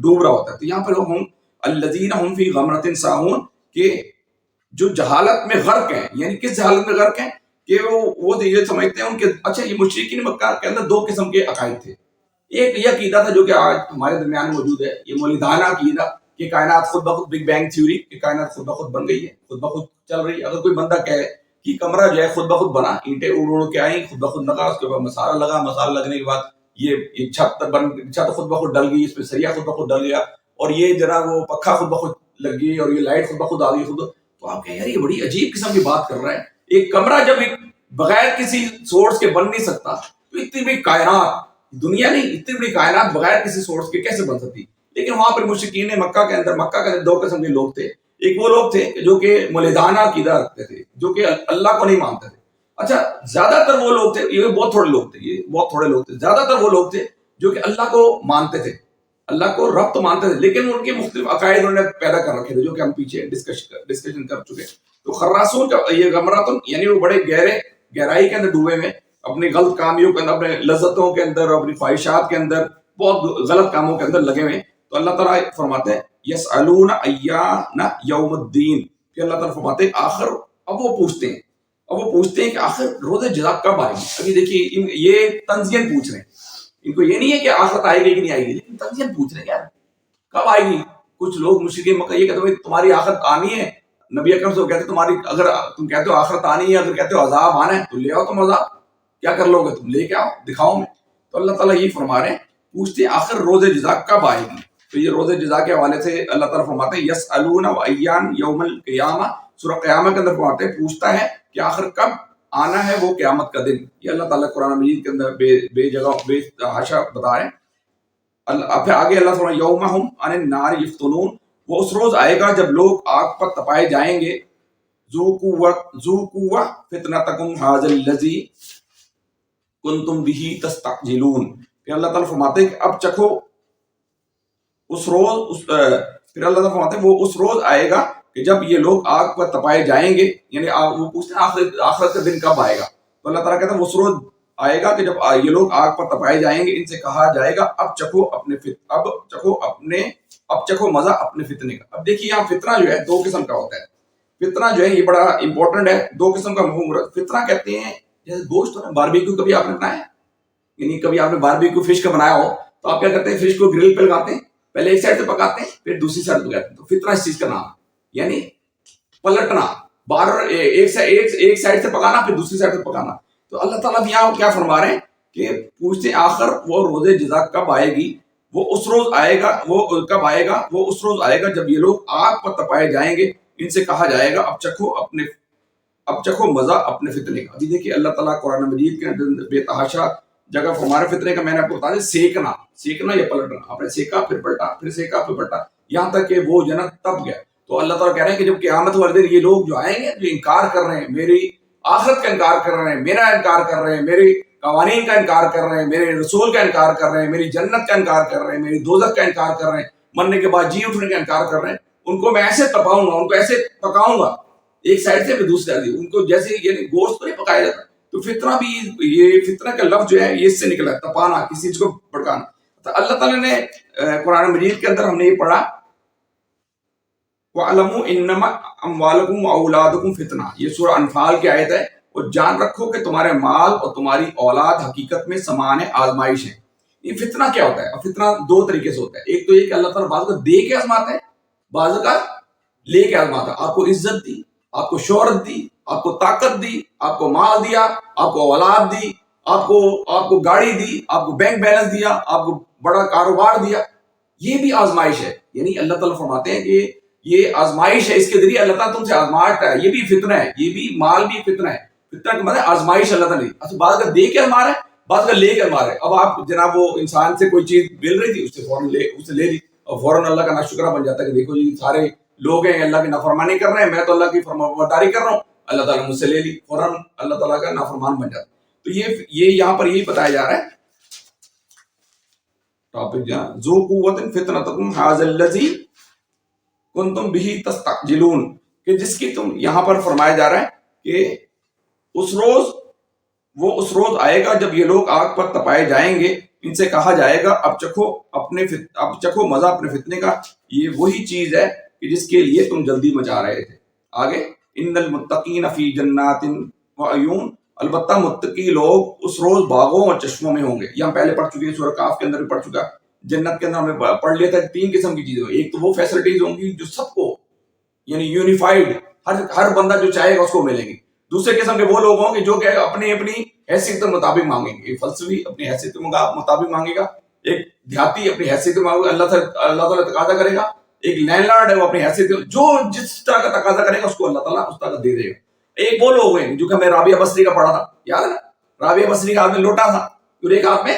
ڈوب رہا ہوتا ہے. تو یہاں پر ہم الذین هم فی غمرۃ ساہون، کہ جو جہالت میں غرق ہیں. یعنی کس جہالت میں غرق ہیں کہ وہ یہ سمجھتے ہیں ان کے. اچھا یہ مشرکین مکہ کے اندر دو قسم کے عقائد تھے. ایک یہ عقیدہ تھا جو کہ آج ہمارے درمیان موجود ہے، یہ مولیدانہ عقیدہ کہ کائنات خود بخود، بگ بینگ تھیوری، کہ کائنات خود بخود بن گئی ہے، خود بخود چل رہی ہے. اگر کوئی بندہ کہے کہ کمرہ جو ہے خود بخود بنا، اینٹیں اڑ کے آئیں، خود بخود لگا، اس کے بعد مسالہ لگنے کے بعد یہ چھت خود بخود ڈل گئی، اس پہ سریا خود بخود ڈل گیا، اور یہ ذرا وہ پکھا خود بخود لگ گئی، اور یہ لائٹ خود بخود آ گئی خود. تو آپ کہیں یار یہ بڑی عجیب قسم کی بات کر رہا ہے. ایک کمرہ جب بغیر کسی سورس کے بن نہیں سکتا، تو اتنی بڑی کائنات، دنیا نہیں، اتنی بڑی کائنات بغیر کسی سورس کے کیسے بن سکتی؟ لیکن وہاں پر مشرکین مکہ کے اندر دو قسم کے لوگ تھے. ایک وہ لوگ تھے جو کہ مولیدانہ عقیدہ رکھتے تھے، جو کہ اللہ کو نہیں مانتے تھے. اچھا زیادہ تر وہ لوگ تھے، یہ بہت تھوڑے لوگ تھے، زیادہ تر وہ لوگ تھے جو کہ اللہ کو مانتے تھے، اللہ کو رب تو مانتے تھے، لیکن ان کے مختلف عقائد انہوں نے پیدا کر رکھے تھے جو کہ ہم پیچھے ڈسکشن کر چکے. تو خراسون کا یہ غمراتن، یعنی وہ بڑے گہرائی کے اندر ڈوبے ہوئے، اپنی غلط کامیوں کے اندر، اپنے لذتوں کے اندر، اپنی خواہشات کے اندر، بہت غلط کاموں کے اندر لگے ہوئے. تو اللہ تعالیٰ فرماتے ہیں یسألون ایان یوم الدین، کہ اللہ تعالیٰ فرماتے ہیں آخر، اب وہ پوچھتے ہیں کہ آخر روز جزا کب آئے گی. ابھی دیکھیے یہ تنزین پوچھ رہے ہیں، ان کو یہ نہیں ہے کہ آخرت آئے گی کہ نہیں آئے گی، لیکن تنزین پوچھ رہے ہیں یار کب آئے گی. کچھ لوگ مشرکین مکہ یہ کہتے ہیں تمہاری آخرت آنی ہے. نبی اکرم سے کہتے تمہاری، اگر تم کہتے ہو آخرت آنی ہے، اگر کہتے ہو عذاب آنا ہے تو لے آؤ تم عذاب، کیا کر لو گے تم، لے کے آؤ دکھاؤ میں. تو اللہ تعالیٰ یہ فرما رہے ہیں، پوچھتے ہیں آخر روز جزا کب آئے گی. تو یہ روز جزا کے حوالے سے اللہ تعالیٰ فرماتے ہیں یسألون ایان یوم القیامہ، سورہ قیامہ کے اندر فرماتے ہیں پوچھتا ہے کہ آخر کب آنا ہے وہ قیامت کا دن. یہ اللہ تعالیٰ قرآن مجید کے اندر بے جگہ بے حاشا بتا رہے ہیں. پھر آگے اللہ فرماتے ہیں یوم ہم عن النار یفتنون، وہ اس روز آئے گا جب لوگ آگ پر تپائے جائیں گے. ذوقوا فتنتکم ھذا الذی کنتم بہ تستعجلون. پھر اللہ تعالیٰ فرماتے ہیں کہ اب چکھو اس روز، پھر اللہ تعالیٰ فرماتے ہیں وہ اس روز آئے گا کہ جب یہ لوگ آگ پر تپائے جائیں گے، یعنی وہ پوچھتے ہیں آخرت کا دن کب آئے گا، تو اللہ تعالیٰ کہتا ہے وہ اس روز آئے گا کہ جب یہ لوگ آگ پر تپائے جائیں گے، ان سے کہا جائے گا اب چکھو مزہ اپنے فتنے کا۔ اب دیکھیے یہاں فتنہ جو ہے دو قسم کا ہوتا ہے، فتنہ جو ہے یہ بڑا امپورٹنٹ ہے، دو قسم کا مفہوم۔ فتنہ کہتے ہیں جیسے گوشت ہوتا ہے، باربیکیو کبھی آپ نے بنایا ہے، یعنی کبھی آپ نے باربیکیو فش کا بنایا ہو تو آپ کیا کرتے ہیں، فش کو گرل پہ لگاتے ہیں، پہلے ایک سائڈ سے پکاتے ہیں پھر دوسری سائڈ پہ پکاتے ہیں، تو فتنہ اس چیز کا نام ہے، یعنی پلٹنا، بار ایک سائڈ سے پکانا پھر دوسری سائڈ سے پکانا۔ تو اللہ تعالیٰ بھی یہاں کیا فرما رہے ہیں کہ پوچھتے آخر وہ روز جزا کب آئے گی، وہ اس روز آئے گا، وہ کب آئے گا، وہ اس روز آئے گا جب یہ لوگ آگ پر تپائے جائیں گے، ان سے کہا جائے گا اب چکھو مزہ اپنے فتنے کا۔ ابھی دیکھیے اللہ تعالیٰ قرآن مجید کے بے تحاشا جگہ ہمارے فتنے کا میں نے آپ کو بتا دیا، سیکنا یا پلٹنا، آپ نے سیکا پھر پلٹا، پھر سیکا پھر پلٹا، یہاں تک کہ وہ جنت تپ گیا۔ تو اللہ تعالیٰ کہہ رہے ہیں کہ جب قیامت والے دن یہ لوگ جو آئیں گے، جو انکار کر رہے ہیں، میری آخرت کا انکار کر رہے ہیں، میرا انکار کر رہے ہیں، میری قوانین کا انکار کر رہے ہیں، میرے رسول کا انکار کر رہے ہیں، میری جنت کا انکار کر رہے ہیں، میری دوزخ کا انکار کر رہے ہیں، مرنے کے بعد جی اٹھنے کا انکار کر رہے ہیں، ان کو میں ایسے تپاؤں گا، ان کو ایسے پکاؤں گا ایک سائڈ سے پھر دوسری سائڈ سے، ان کو جیسے یعنی گوشت تو نہیں پکایا جاتا۔ تو فتنہ بھی، یہ فتنہ کا لفظ جو ہے یہ اس سے نکلا ہے، تپانا، کسی چیز کو بھڑکانا۔ تو اللہ تعالیٰ نے قرآن مجید کے اندر ہم نے یہ پڑھا وَعَلَمُوا إِنَّمَا أَمْوَالُكُمْ وَأَوْلَادُكُمْ فِتْنَةٌ، یہ سورہ انفال کی آیت ہے، اور جان رکھو کہ تمہارے مال اور تمہاری اولاد حقیقت میں سامان آزمائش ہے۔ یہ فتنہ کیا ہوتا ہے؟ اب فتنہ دو طریقے سے ہوتا ہے، ایک تو یہ کہ اللہ تعالیٰ بعض کا دے کے آزماتا ہے، بعض کا لے کے آزماتا ہے۔ آپ کو عزت دی، آپ کو شہرت دی، آپ کو طاقت دی، آپ کو مال دیا، آپ کو اولاد دی، آپ کو گاڑی دی، آپ کو بینک بیلنس دیا، آپ کو بڑا کاروبار دیا، یہ بھی آزمائش ہے۔ یعنی اللہ تعالیٰ فرماتے ہیں کہ یہ آزمائش ہے، اس کے ذریعے اللہ تعالیٰ تم سے آزماتا ہے، یہ بھی فتنہ ہے، یہ بھی مال بھی فتنہ ہے۔ فتنہ کا مطلب آزمائش اللہ تعالیٰ نے بعض کا دے کے مارا ہے، بعض کا لے کر مارا ہے۔ اب آپ جناب وہ انسان سے کوئی چیز مل رہی تھی، اس سے فوراً لے لی، اور فوراً اللہ کا ناشکرہ بن جاتا ہے کہ دیکھو جی سارے لوگ ہیں اللہ کی نافرمانی کر رہے ہیں، میں تو اللہ کی فرمانبرداری کر رہا ہوں، اللہ تعالیٰ نے مجھ سے لے لی، فوراً اللہ تعالیٰ کا نافرمان بن جاتا ہے۔ تو یہ یہاں پر یہی بتایا جا رہا ہے ٹاپک جہاں ذو قوت فتنتکم ھذا الذی کنتم بہ تستعجلون، کہ جس کی تم، یہاں پر فرمایا جا رہا ہے کہ اس روز آئے گا جب یہ لوگ آگ پر تپائے جائیں گے، ان سے کہا جائے گا اب چکھو مزہ اپنے فتنے کا۔ یہ وہی چیز ہے کہ جس کے لیے تم جلدی مچا رہے تھے۔ آگے ان المتقین فی جنات وعیون، البتہ متقی لوگ اس روز باغوں اور چشموں میں ہوں گے۔ یہ ہم پہلے پڑھ چکے ہیں، سورہ کاف کے اندر بھی پڑھ چکا۔ جنت کے اندر ہم نے پڑھ لیا تھا تین قسم کی چیزیں، ایک تو وہ فیسلٹیز ہوں گی جو سب کو یعنی یونیفائڈ، ہر بندہ جو چاہے گا اس کو ملیں گی۔ دوسرے قسم کے وہ لوگ ہوں گے جو کہ اپنی حیثیت کے مطابق مانگیں گے، ایک فلسفی اپنی حیثیت کے مطابق مانگے گا، ایک دیہاتی اپنی حیثیت کے مانگے گا، اللہ تعالیٰ تقاضا کرے گا، ایک لینڈ لارڈ ہے وہ اپنی حیثیت جو جس طرح کا تقاضا کرے گا اس کو اللہ تعالیٰ اس طرح کا دے دے گا۔ ایک وہ لوگ ہیں جو کہ ہمیں رابعہ بصری کا پڑھا تھا، یاد ہے نا، رابعہ بصری کا ہاتھ میں لوٹا تھا اور ایک ہاتھ میں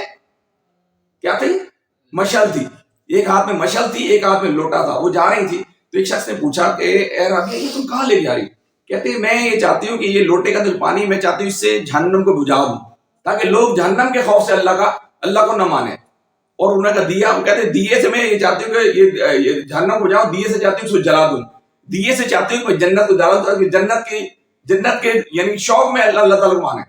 کیا تھی، مشل تھی، ایک ہاتھ میں مشل تھی، ایک ہاتھ میں لوٹا تھا، وہ جا رہی تھی تو ایک شخص نے پوچھا کہ اے رابعہ یہ تم کہاں لے جا رہی؟ کہتے ہیں میں یہ چاہتی ہوں کہ یہ لوٹے کا جو پانی میں چاہتی ہوں اس سے جہنم کو بجھا دوں، تاکہ لوگ جہنم کے خوف سے اللہ کو نہ مانے۔ اور انہوں نے کہا دیا، وہ کہتے ہیں دیے سے میں یہ چاہتی ہوں کہ یہ جہنم کو جاؤں، دیے سے چاہتی ہوں اس کو جلا دوں، دیے سے چاہتی ہوں کہ جنت کو جلا دوں تاکہ جنت کے یعنی شوق میں اللہ تعالیٰ کو مانے۔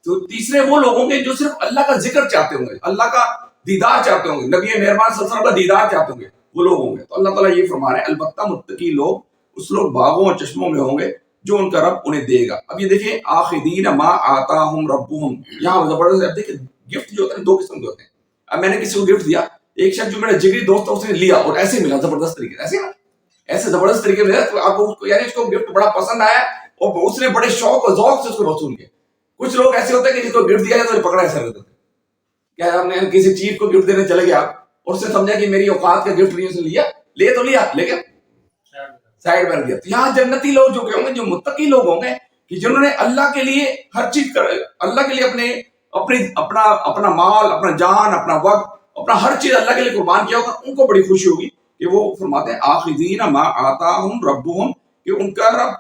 تو تیسرے وہ لوگ ہوں گے جو صرف اللہ کا ذکر چاہتے ہوں گے، اللہ کا دیدار چاہتے ہوں گے، نبی مہربان صلی اللہ علیہ وسلم کا دیدار چاہتے ہوں گے، وہ لوگ ہوں گے۔ تو اللہ تعالیٰ یہ فرما رہے ہیں البتہ متقی لوگ اس لوگ باغوں اور چشموں میں ہوں گے جو ان کا رب انہیں دے گا۔ اب یہ دیکھیں آخذین ما آتاہم ربہم، یہاں زبردست، اب دیکھیں گفٹ جو ہوتے ہیں دو قسم کے ہوتے ہیں۔ اب میں نے کسی کو گفٹ دیا، ایک شخص جو میرا جگری دوست تھا اس نے لیا اور ایسے ملا زبردست طریقے سے، ایسے زبردست طریقے سے تو آپ کو یعنی اس کو گفٹ بڑا پسند آیا اور اس نے بڑے شوق اور ذوق سے اس کو وصول کیا۔ کچھ لوگ ایسے ہوتے ہیں کہ جس کو گفٹ دیا جائے تو پکڑا ایسا رہتا تھا، کیا ہم نے کسی چیز کو گفٹ دینے چلے گیا اور اس نے سمجھا کہ میری اوقات کا گفٹ نہیں، اس نے لیا، لے تو لیا لیکن سائڈ میں رکھ دیا۔ تو یہاں جنتی لوگ جو ہوں گے، جو متقی لوگ ہوں گے کہ جنہوں نے اللہ کے لیے ہر چیز اللہ کے لیے اپنا مال، اپنا جان، اپنا وقت، اپنا ہر چیز اللہ کے لیے قربان کیا ہوگا، ان کو بڑی خوشی ہوگی کہ وہ فرماتے ہیں آخذین ما آتاہم ربہم، کہ ان کا رب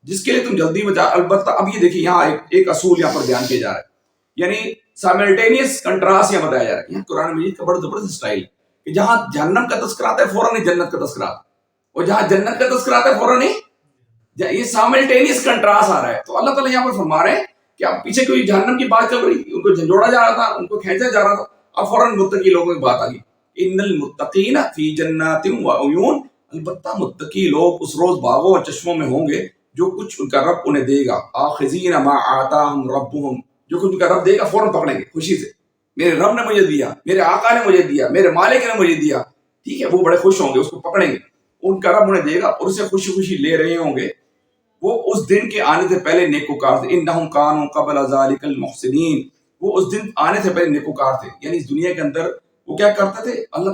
جس کے لیے تم جلدی بجا۔ البتہ اب یہ دیکھیے یہاں ایک اصول یہاں پر بیان کیا جا رہا ہے، یعنی سائملٹینیس کنٹراسٹ یہاں بتایا جا رہا ہے۔ یہاں قرآن مجید کا بڑا زبردست اسٹائل کہ جہاں جہنم کا تذکرہ آتا ہے فوراً جنت کا تذکرہ آتا ہے، اور جہاں جنت کا تذکرہ آتا ہے فوراً ہی یہ سائملٹینیس کنٹراسٹ آ رہا ہے. تو اللہ تعالیٰ یہاں پر فرما رہے ہیں کہ اب پیچھے کوئی جہنم کی بات چل رہی تھی, ان کو جھنجھوڑا جا رہا تھا, ان کو کھینچا جا رہا تھا, اب فوراً متقی لوگوں کی بات آ گئی. ان المتقین فی جنات و عیون, البتہ متقی لوگ اس روز باغوں اور چشموں میں ہوں گے جو کچھ ان کا رب انہیں دے گا. آخذین ما آتاہم ربہم, جو کچھ ان کا رب دے گا فوراً پکڑیں گے خوشی سے. میرے رب نے مجھے دیا, میرے آقا نے مجھے دیا, میرے مالک نے مجھے دیا, ٹھیک ہے, وہ بڑے خوش ہوں گے, اس کو پکڑیں گے. ان کا رب انہیں دے گا اور اسے خوشی خوشی لے رہے ہوں گے. وہ اس دن کے آنے سے پہلے نیکوکار تھے. انہم کانوا قبل ذلک المحسنین, وہ اس دن آنے سے پہلے نیکوکار تھے. یعنی اس دنیا کے اندر وہ کیا کرتے تھے, اللہ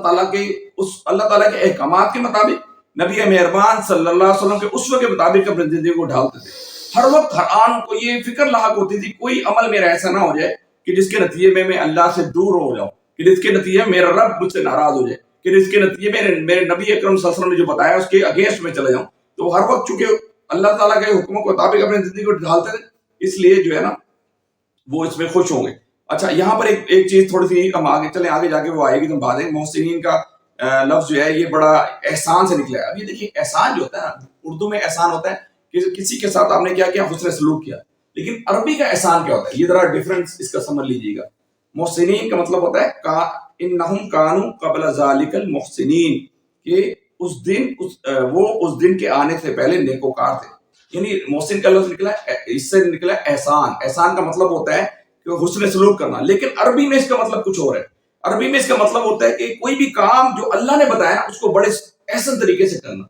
تعالیٰ کے احکامات کے مطابق, نبی مہربان صلی اللہ علیہ وسلم کے اسوے کے مطابق اپنی زندگی کو ڈھالتے تھے. ہر وقت ہر آن کو یہ فکر لاحق ہوتی تھی کوئی عمل میرا ایسا نہ ہو جائے کہ جس کے نتیجے میں اللہ سے دور ہو جاؤں, کہ جس کے نتیجے میں میرا رب مجھ سے ناراض ہو جائے, کہ جس کے نتیجے میں میرے نبی اکرم صلی اللہ علیہ وسلم نے جو بتایا اس کے اگینسٹ میں چلا جاؤں. تو ہر وقت چونکہ اللہ تعالیٰ کے حکموں کے مطابق اپنی زندگی کو ڈھالتے تھے, اس لیے جو ہے نا وہ اس میں خوش ہوں گے. اچھا, یہاں پر ایک چیز تھوڑی سی ہم آگے چلیں, آگے جا کے وہ آئے گی تو بات ہے. محسنین کا لفظ جو ہے یہ بڑا احسان سے نکلا ہے. اب یہ دیکھیے احسان جو ہوتا ہے نا, اردو میں احسان ہوتا ہے کہ کسی کے ساتھ آپ نے کیا کیا, حسن سلوک کیا. لیکن عربی کا احسان کیا ہوتا ہے, یہ ذرا ڈفرنس اس کا سمجھ لیجیے گا. محسنین کا مطلب ہوتا ہے انہم کانوا قبل ذالک المحسنین, کہ وہ اس دن کے آنے سے پہلے نیکوکار تھے. یعنی محسن کا لفظ نکلا ہے, اس سے نکلا ہے احسان. احسان کا مطلب ہوتا ہے کہ حسن سلوک کرنا, لیکن عربی میں اس کا مطلب کچھ اور ہے. عربی میں اس کا مطلب ہوتا ہے کہ کوئی بھی کام جو اللہ نے بتایا اس کو بڑے احسن طریقے سے کرنا,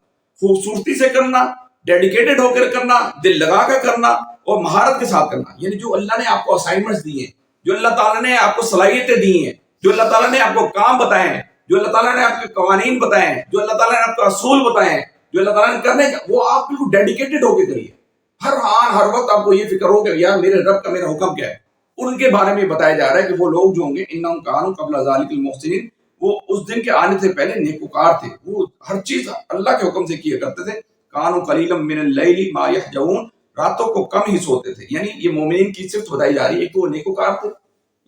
خوبصورتی سے کرنا, ڈیڈیکیٹڈ ہو کر کرنا, دل لگا کر کرنا اور مہارت کے ساتھ کرنا. یعنی جو اللہ نے آپ کو اسائنمنٹس دی ہیں, جو اللہ تعالیٰ نے آپ کو صلاحیتیں دی ہیں, جو اللہ تعالیٰ نے آپ کو کام بتائے ہیں, جو اللہ تعالیٰ نے آپ کے قوانین بتائے ہیں, جو اللہ تعالیٰ نے آپ کو اصول بتائے ہیں, جو اللہ تعالیٰ نے کرنے کا, وہ آپ بالکل ڈیڈیکیٹڈ ہو کے کریے. ہر وقت آپ کو یہ فکر ہو کہ یار میرے رب کا میرا حکم کیا ہے. ان کے بارے میں بتایا جا رہا ہے کہ وہ لوگ جو ہوں گے انہم کانوا قبل ذالک المحسنین, وہ اس دن کے آنے سے پہلے نیکوکار تھے. وہ ہر چیز اللہ کے حکم سے کیا کرتے تھے. کانوا قلیلا من اللیل ما یہجعون, راتوں کو کم ہی سوتے تھے. یعنی یہ مومنین کی صفت بتائی جا رہی ہے. ایک تو وہ نیکوکار تھے,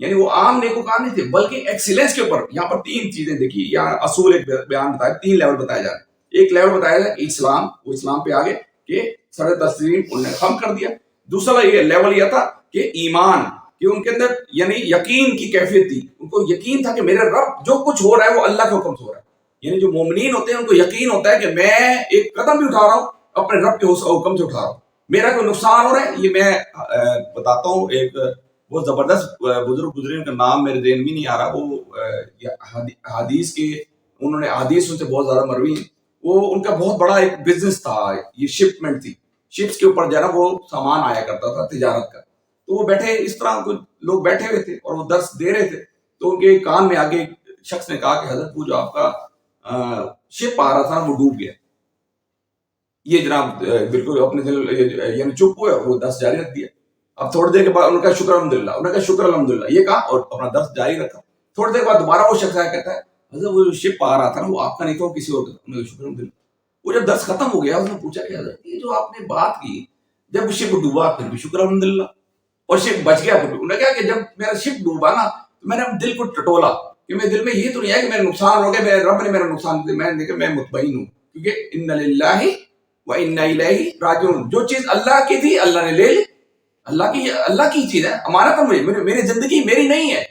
یعنی وہ عام نیکوکار نہیں تھے بلکہ ایکسیلنس کے اوپر. یہاں پر تین چیزیں دیکھیے, یہاں اصول ایک بیان بتایا, تین لیول بتایا جا رہا ہے. ایک لیول بتایا جا رہا ہے اسلام, وہ اسلام پہ آگے کہ سر تسلیم انہوں نے خم کر دیا. دوسرا یہ لیول یہ تھا کہ ایمان, کہ ان کے اندر یعنی یقین کی کیفیت تھی. ان کو یقین تھا کہ میرے رب جو کچھ ہو رہا ہے وہ اللہ کے حکم سے ہو رہا ہے. یعنی جو مومنین ہوتے ہیں ان کو یقین ہوتا ہے کہ میں ایک قدم بھی اٹھا رہا ہوں اپنے رب کے حکم سے اٹھا رہا ہوں. میرا کوئی نقصان ہو رہا ہے, یہ میں بتاتا ہوں. ایک بہت زبردست بزرگ گزرے, ان کا نام میرے ذہن میں نہیں آ رہا. وہ حدیث کے, انہوں نے حدیث ان سے بہت زیادہ مروی ہیں. وہ ان کا بہت بڑا ایک بزنس تھا, یہ شپمنٹ تھی. شپس کے اوپر جو ہے نا وہ سامان آیا کرتا تھا تجارت کا. تو وہ بیٹھے اس طرح, کچھ لوگ بیٹھے ہوئے تھے اور وہ درس دے رہے تھے. تو ان کے کان میں آگے شخص نے کہا کہ حضرت وہ جو آپ کا شپ آ رہا تھا وہ ڈوب گیا. یہ جناب بالکل اپنے دل یعنی چپ ہوئے, وہ درس جاری رکھ دیا. اب تھوڑی دیر کے بعد انہوں نے کہا شکر الحمدللہ, انہوں نے کہا شکر الحمدللہ یہ کہا اور اپنا درس جاری رکھا. تھوڑی دیر بعد دوبارہ وہ شخص آیا کہتا ہے حضرت وہ جو شپ آ رہا تھا نا وہ آپ کا نہیں تھا, وہ کسی اور کا. انہوں نے کہا شکر الحمدللہ. وہ جب درس ختم ہو گیا اس نے پوچھا کہ حضرت یہ جو آپ نے بات کی, جب شپ ڈوبا پھر بھی شکر الحمدللہ, اور شپ بچ گیا پھر بھی. انہوں نے کہا کہ جب میرا شپ ڈوبا نا تو میں نے اپنے دل کو ٹٹولا کہ میرے دل میں یہ تو نہیں ہے کہ میرا نقصان ہو گیا, میرے رب نے میرا نقصان دیا. میں نے دیکھا میں مطمئن ہوں, کیونکہ ان للہ و انا الیہ راجعون, جو چیز اللہ کی تھی اللہ نے لے لی. اللہ کی چیز ہے, امانت ہے مجھے, میری زندگی میری نہیں ہے,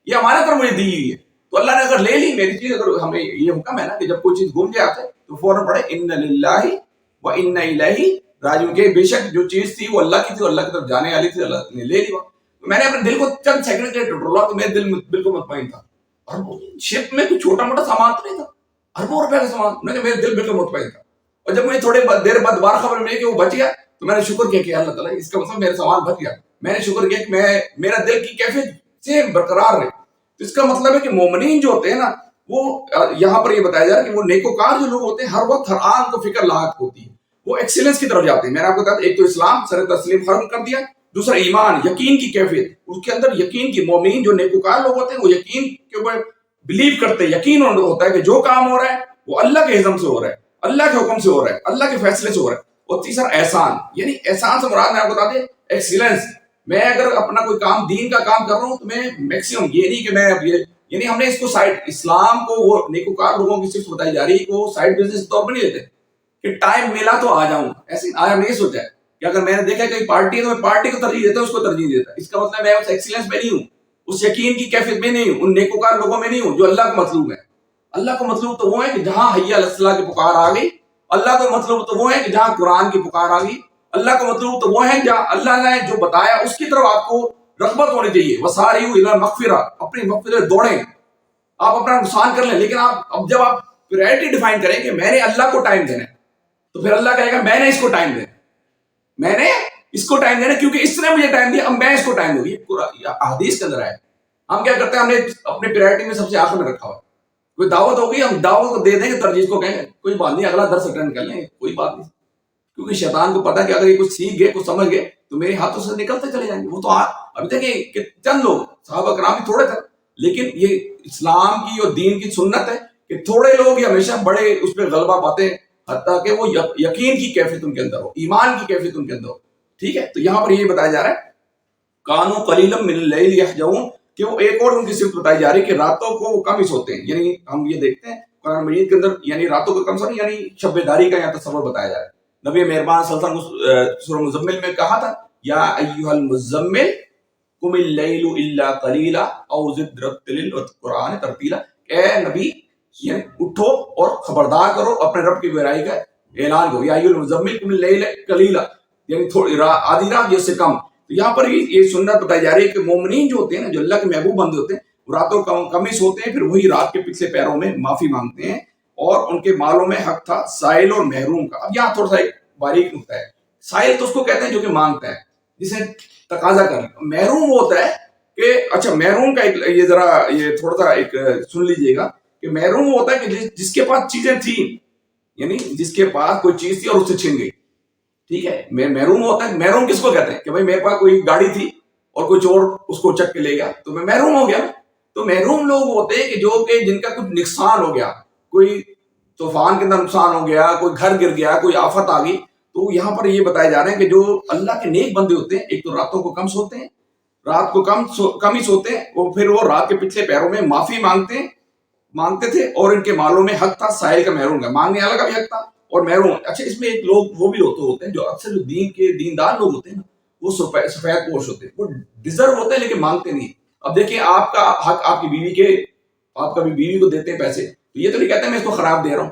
یہ امانت مجھے دی ہوئی ہے. تو اللہ نے اگر لے لی میری چیز, اگر ہمیں یہ حکم ہے نا کہ جب کوئی چیز گم جائے تو فوراً پڑھے ان للہ و انا الیہ راجعون, کہ بے شک جو چیز تھی وہ اللہ کی تھی, اللہ کی طرف جانے والی تھی, اللہ نے لے لی. میں نے اپنے دل کو چند سیکنڈ کے ٹٹولا تو میرے دل بالکل مطمئن تھا. اور شپ میں کوئی چھوٹا موٹا سامان تو نہیں تھا, اربوں روپے کا سامان. میرے دل بالکل مطمئن تھا. اور جب مجھے تھوڑے دیر بعد دوبارہ خبر ملی کہ وہ بچ گیا تو میں نے شکر کیا کہ اللہ تعالیٰ اس کا مطلب میرا سامان بچ گیا. میں نے شکر کیا کہ میرا دل کی کیفیت سے برقرار رہے. تو اس کا مطلب ہے کہ مومنین جو ہوتے ہیں نا, وہ یہاں پر یہ بتایا جا رہا ہے کہ وہ نیکوکار جو لوگ ہوتے ہیں ہر وقت ہر آن کو فکر لاحق ہوتی ہے, وہ ایکسیلنس کی طرف جاتے ہیں. میں نے آپ کو بتایا ایک تو اسلام سر تسلیم ختم کر دیا, دوسرا ایمان یقین کی کیفیت, اس کے اندر یقین کی. مومنین جو نیکوکار لوگ ہوتے ہیں وہ یقین کے اوپر بلیو کرتے ہیں, یقین ہوتا ہے کہ جو کام ہو رہا ہے وہ اللہ کے اذن سے ہو رہا ہے, اللہ کے حکم سے ہو رہا ہے, اللہ کے فیصلے سے ہو رہا ہے. اور تیسرا احسان, یعنی احسان سے مراد میں آپ کو بتا دیں ایکسیلنس. میں اگر اپنا کوئی کام دین کا کام کر رہا ہوں تو میں میکسیمم, یہ نہیں کہ میں اب یہ, یعنی ہم نے اس کو سائڈ, اسلام کو وہ نیکوکار لوگوں کی صرف بتائی جا رہی ہے کہ وہ سائڈ بزنس کے طور پر نہیں لیتے. کہ ٹائم ملا تو آ جاؤں. ایسے آیا نہیں سوچا ہے کہ اگر میں نے دیکھا کئی پارٹی ہے تو میں پارٹی کو ترجیح دیتا ہوں, اس کو ترجیح دیتا. اس کا مطلب میں اس ایکسیلنس میں نہیں ہوں, اس یقین کی کیفیت میں نہیں ہوں, ان نیکوکار لوگوں میں نہیں ہوں جو اللہ کو مطلوب ہے. اللہ کو مطلوب تو وہ ہے کہ جہاں حی علی الصلاح کی پکار آ گئی. اللہ کو مطلوب تو وہ ہے کہ جہاں قرآن کی پکار آ گئی. اللہ کو مطلوب تو وہ ہے جہاں اللہ نے جو بتایا اس کی طرف آپ کو رغبت ہونی چاہیے. وسارعوا الی مغفرہ, اپنی مغفرت دوڑیں, آپ اپنا نقصان کر لیں. لیکن آپ اب جب آپ پریورٹی ڈیفائن کریں کہ میں نے اللہ کو ٹائم دینا ہے, تو پھر اللہ کہے گا میں نے اس کو ٹائم دینا, میں نے اس کو ٹائم دینا کیونکہ اس نے مجھے ٹائم دیا, اب میں اس کو ٹائم دوں. یہ حدیث کے اندر ہے. ہم کیا کرتے ہیں, ہم نے اپنے پریورٹی میں سب سے آخر میں رکھا ہوا. کوئی دعوت ہوگی, ہم دعوت کو دے دیں گے, ترجیح کو کہیں گے کوئی بات نہیں, اگلا درس اٹینڈ کر لیں, کوئی بات نہیں. کیونکہ شیطان کو پتا ہے کہ اگر یہ کچھ سیکھ گئے, کچھ سمجھ گئے, تو میرے ہاتھوں سے نکلتے چلے جائیں گے. وہ تو ابھی تک کہ چند لوگ صحابہ کرام بھی تھوڑے تھے, لیکن یہ اسلام کی اور دین کی سنت ہے کہ تھوڑے لوگ ہی ہمیشہ بڑے اس پہ غلبہ پاتے ہیں, حتیٰ کہ وہ یقین کی کیفیت ان کے اندر ہو, ایمان کی کیفیت ان کے اندر ہو. ٹھیک ہے, تو یہاں پر یہ بتایا جا رہا ہے کانوا قلیلا من اللیل یہجعون, کہ وہ ایک اور ان کی صفت بتائی جا رہی ہے کہ راتوں کو وہ کم ہی سوتے ہیں. یعنی ہم یہ دیکھتے ہیں قرآن مجید کے اندر, یعنی راتوں کو کم سونا یعنی شب داری کا یہاں تصور بتایا جا رہا ہے. نبی مہربان صلی اللہ علیہ وسلم سورہ مزمل میں کہا تھا یا ایھا المزمل قم اللیل الا قلیلا او زد رتل القرآن ترتیلا, اے نبی یعنی اٹھو اور خبردار کرو, اپنے رب کی بڑائی کا اعلان کرو. یا ایھا المزمل قم اللیل قلیلا, یعنی تھوڑی آدھی رات یا سے کم. تو یہاں پر یہ سنت بتائی جا رہی ہے کہ مومنین جو ہوتے ہیں نا, جو اللہ کے محبوب بندے ہوتے ہیں, وہ راتوں کم ہی سوتے ہیں, پھر وہی رات کے پچھلے پیروں میں معافی مانگتے ہیں. اور ان کے مالوں میں حق تھا سائل اور محروم کا. اب یہاں تھوڑا سا ایک باریک نکتہ ہے. سائل تو اس کو کہتے ہیں جو کہ مانگتا ہے, جسے تقاضا کر. محروم وہ ہوتا ہے کہ اچھا محروم کا یہ ذرا یہ تھوڑا سا ایک سن لیجئے گا کہ محروم وہ ہوتا ہے کہ جس کے پاس چیزیں تھیں, یعنی جس کے پاس کوئی چیز تھی اور اس سے چھن گئی. ٹھیک ہے, محروم ہوتا ہے. محروم کس کو کہتے ہیں کہ بھائی میرے پاس کوئی گاڑی تھی اور کوئی چور اس کو چک کے لے گیا, تو میں محروم ہو گیا. تو محروم لوگ ہوتے ہیں کہ جو کہ جن کا کچھ نقصان ہو گیا, کوئی طوفان کے اندر نقصان ہو گیا, کوئی گھر گر گیا, کوئی آفت آ گئی. تو یہاں پر یہ بتائے جا رہے ہیں کہ جو اللہ کے نیک بندے ہوتے ہیں, ایک تو راتوں کو کم سوتے ہیں, رات کو کم ہی سوتے ہیں, اور پھر وہ رات کے پچھلے پیروں میں معافی مانگتے تھے, اور ان کے مالوں میں حق تھا سائل کا محروم کا. مانگنے والا کا بھی حق تھا اور محروم. اچھا, اس میں ایک لوگ وہ بھی ہوتے ہیں جو اکثر جو دین کے دیندار لوگ ہوتے ہیں نا, وہ سفید پوش ہوتے ہیں, وہ ڈیزرو ہوتے ہیں لیکن مانگتے نہیں. اب دیکھیں, آپ کا حق آپ کی بیوی کے, آپ کبھی بیوی کو دیتے ہیں پیسے, تو یہ تو نہیں کہتے میں اس کو خراب دے رہا ہوں,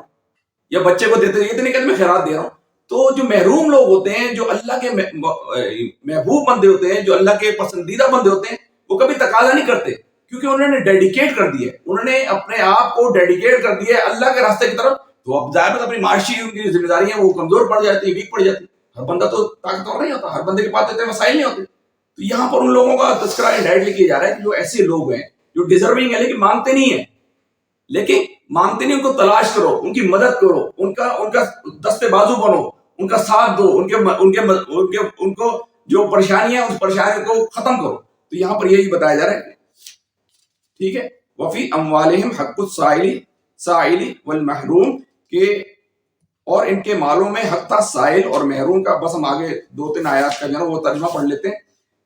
یا بچے کو دیتے ہیں یہ تو نہیں کہتے میں خیرات دے رہا ہوں. تو جو محروم لوگ ہوتے ہیں, جو اللہ کے محبوب بندے ہوتے ہیں, جو اللہ کے پسندیدہ بندے ہوتے ہیں, وہ کبھی تقاضا نہیں کرتے, کیونکہ انہوں نے ڈیڈیکیٹ کر دیا ہے, انہوں نے اپنے آپ کو ڈیڈیکیٹ کر دیا ہے اللہ کے راستے کی طرف. تو اب ظاہر اپنی معاشی ان کی ذمہ داریاں وہ کمزور پڑ جاتی ہیں, ویک پڑ جاتی ہیں. ہر بندہ تو طاقتور نہیں ہوتا, ہر بندے کے پاس اتنے وسائل نہیں ہوتے. تو یہاں پر ان لوگوں کا تذکرہ انڈائریکٹلی کیا جا رہا ہے کہ جو ایسے لوگ ہیں جو ڈیزرونگ ہیں لیکن مانگتے نہیں ہیں, ان کو تلاش کرو, ان کی مدد کرو, ان کا دستے بازو بنو, ان کا ساتھ دو, ان کو جو پریشانیاں اس پریشانی کو ختم کرو. تو یہاں پر یہی بتایا جا رہا ہے. ٹھیک ہے, وفی اموالہم حق السائل والمحروم, کہ اور ان کے مالوں میں حق تھا سائل اور محروم کا. بس ہم آگے 2-3 آیات کا جو ہے وہ ترجمہ پڑھ لیتے ہیں.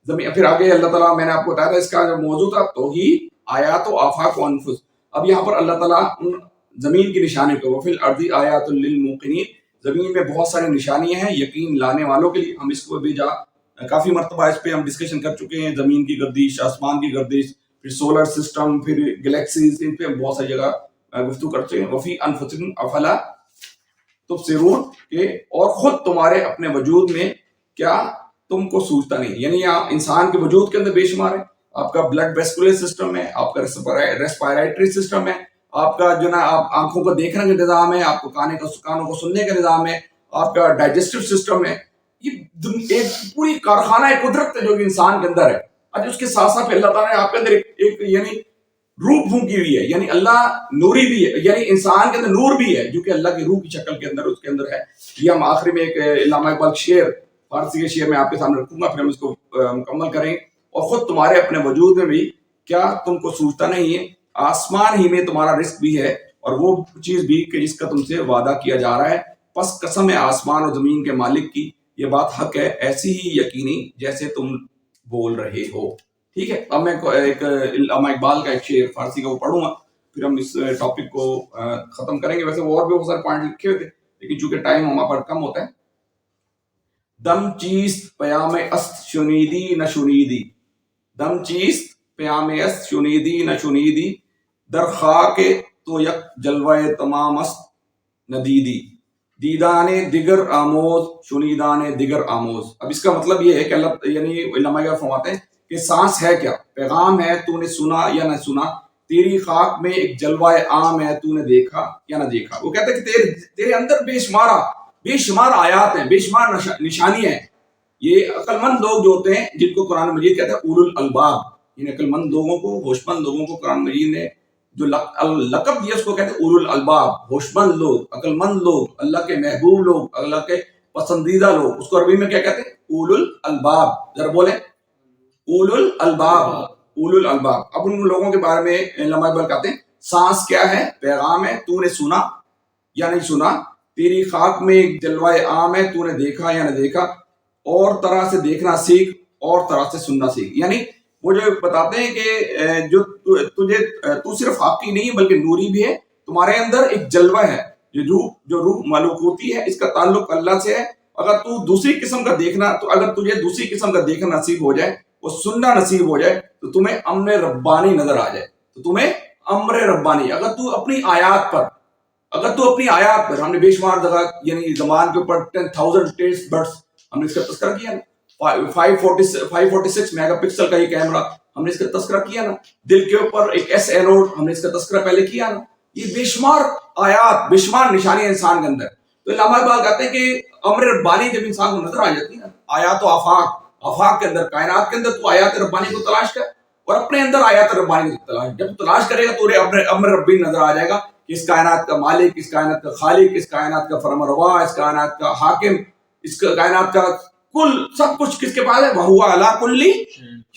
پھر آگے اللہ تعالیٰ, میں نے آپ کو بتایا تھا اس کا جو موضوع تھا توحید, آیات و آفاق و انفس. اب یہاں پر اللہ تعالیٰ ان زمین کی نشانی کو, وفی الارض آیات للموقنین, زمین میں بہت ساری نشانیاں ہیں یقین لانے والوں کے لیے. ہم اس کو بھی کافی مرتبہ اس پہ ہم ڈسکشن کر چکے ہیں, زمین کی گردش, آسمان کی گردش, پھر سولر سسٹم, پھر گلیکسیز, ان پہ ہم بہت ساری جگہ گفتگو کر چکے ہیں. وفی انفسکم افلا تبصرون, کہ اور خود تمہارے اپنے وجود میں کیا تم کو سوچتا نہیں. یعنی انسان کے وجود کے اندر بے شمار ہے. آپ کا بلڈ ویسکولر سسٹم ہے, آپ کا ریسپائریٹری سسٹم ہے, آپ کا جو نا آپ آنکھوں کو دیکھنے کا نظام ہے, آپ کو کانوں کو سننے کا نظام ہے, آپ کا ڈائجسٹو سسٹم ہے. یہ ایک پوری کارخانہ قدرت ہے جو انسان کے اندر ہے. آج اس کے ساتھ ساتھ اللہ تعالیٰ نے آپ کے اندر ایک یعنی روح پھونکی ہوئی ہے, یعنی اللہ نوری بھی ہے, یعنی انسان کے اندر نور بھی ہے جو کہ اللہ کی روح کی شکل کے اندر اس کے اندر ہے. یہ ہم آخری میں ایک علامہ اقبال شعر, فارسی کے شعر میں آپ کے سامنے رکھوں گا, پھر ہم اس کو مکمل کریں. اور خود تمہارے اپنے وجود میں بھی کیا تم کو سوچتا نہیں ہے, آسمان ہی میں تمہارا رزق بھی ہے اور وہ چیز بھی کہ جس کا تم سے وعدہ کیا جا رہا ہے. پس قسم ہے آسمان اور زمین کے مالک کی, یہ بات حق ہے ایسی ہی یقینی جیسے تم بول رہے ہو. ٹھیک ہے, اب میں ایک علامہ اقبال کا ایک شعر فارسی کا وہ پڑھوں گا, پھر ہم اس ٹاپک کو ختم کریں گے. ویسے وہ اور بھی بہت سارے پوائنٹ لکھے ہوئے تھے لیکن چونکہ ٹائم ہمارا پر کم ہوتا ہے. دم چیست پیام است شنیدی نہ شنیدی، دم چیست پیام است شنیدی نہ شنیدی، در خاک تو یک جلوہ تمام است ندیدی، دیدان دیگر آموز شنیدان دیگر آموز. اب اس کا مطلب یہ ہے کہ اللہ یعنی علماء کا فرماتے ہیں کہ سانس ہے کیا، پیغام ہے تو نے سنا یا نہ سنا، تیری خاک میں ایک جلوہ عام ہے تو نے دیکھا یا نہ دیکھا. وہ کہتے ہیں کہ تیرے اندر بے شمار آیات ہیں، بے شمار نشانیاں ہیں. یہ عقل مند لوگ جو ہوتے ہیں جن کو قرآن مجید کہتا ہے اولو الالباب، ان عقل مند لوگوں کو، ہوش مند لوگوں کو قرآن مجید نے جو لقب دیا اس کو کہتے ہیں اولو الالباب، ہوش مند لوگ، عقل مند لوگ، اللہ کے محبوب لوگ، اللہ کے پسندیدہ لوگ. اس کو عربی میں کیا کہتے ہیں؟ اولو الالباب. ذرا بولیں اولو الالباب، اولو الالباب. اب ان لوگوں کے بارے میں علماء اقبال کہتے ہیں سانس کیا ہے، پیغام ہے تو نے سنا یا نہیں سنا، تیری خاک میں ایک جلوہ عام ہے تو نے دیکھا یا نہ دیکھا، اور طرح سے دیکھنا سیکھ اور طرح سے سننا سیکھ. یعنی وہ جو بتاتے ہیں کہ جو تو صرف حقی نہیں بلکہ نوری بھی ہے، تمہارے اندر ایک جلوہ ہے، جو روح ملکوتی ہے، اس کا تعلق اللہ سے ہے. اگر تو دوسری قسم کا دیکھنا، تو اگر تجھے دوسری قسم کا دیکھنا نصیب ہو جائے، وہ سننا نصیب ہو جائے، تو تمہیں امر ربانی نظر آ جائے، تو تمہیں امر ربانی. اگر تو اپنی آیات پر ہم نے بے شمار جگہ یعنی زمان کے اوپر 10,000 ٹیسٹ بڈس ہم نے اس کا تذکرہ کیا نا، 546 میگا پکسل کا یہ کیمرہ ہم نے اس کا تذکرہ کیا نا، دل کے اوپر ایک ایس اینوڈ ہم نے اس کا تذکرہ پہلے کیا نا. یہ بے شمار آیات، بے شمار نشانیاں انسان کے اندر. تو علامہ اقبال کہتے ہیں کہ امر ربانی جب انسان کو نظر آ جاتی ہے نا، آیات و آفاق کے اندر، کائنات کے اندر، تو آیات ربانی کو تلاش کر اور اپنے اندر آیات ربانی کو تلاش. جب تلاش کرے گا تو امر ربی نظر آ جائے گا کہ اس کائنات کا مالک، اس کائنات کا خالق، اس کائنات کا فرمانروا، اس کائنات کا حاکم، اس کائنات کا کل سب کچھ کس کے پاس ہے؟ وَهُوَ عَلَىٰ كُلِّ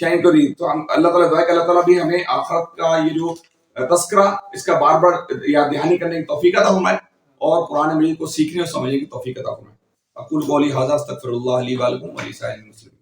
شَيْءٍ قَدِيرٌ. تو اللہ تعالیٰ دعا ہے کہ اللہ تعالیٰ بھی ہمیں آخرت کا یہ جو تذکرہ اس کا بار بار یاد دہانی کرنے کی توفیق عطا فرمائے، اور قرآن مجید کو سیکھنے اور سمجھنے کی توفیق عطا فرمائے. اقول قولی ھذا استغفر اللہ لی ولکم ولسائر المسلمین.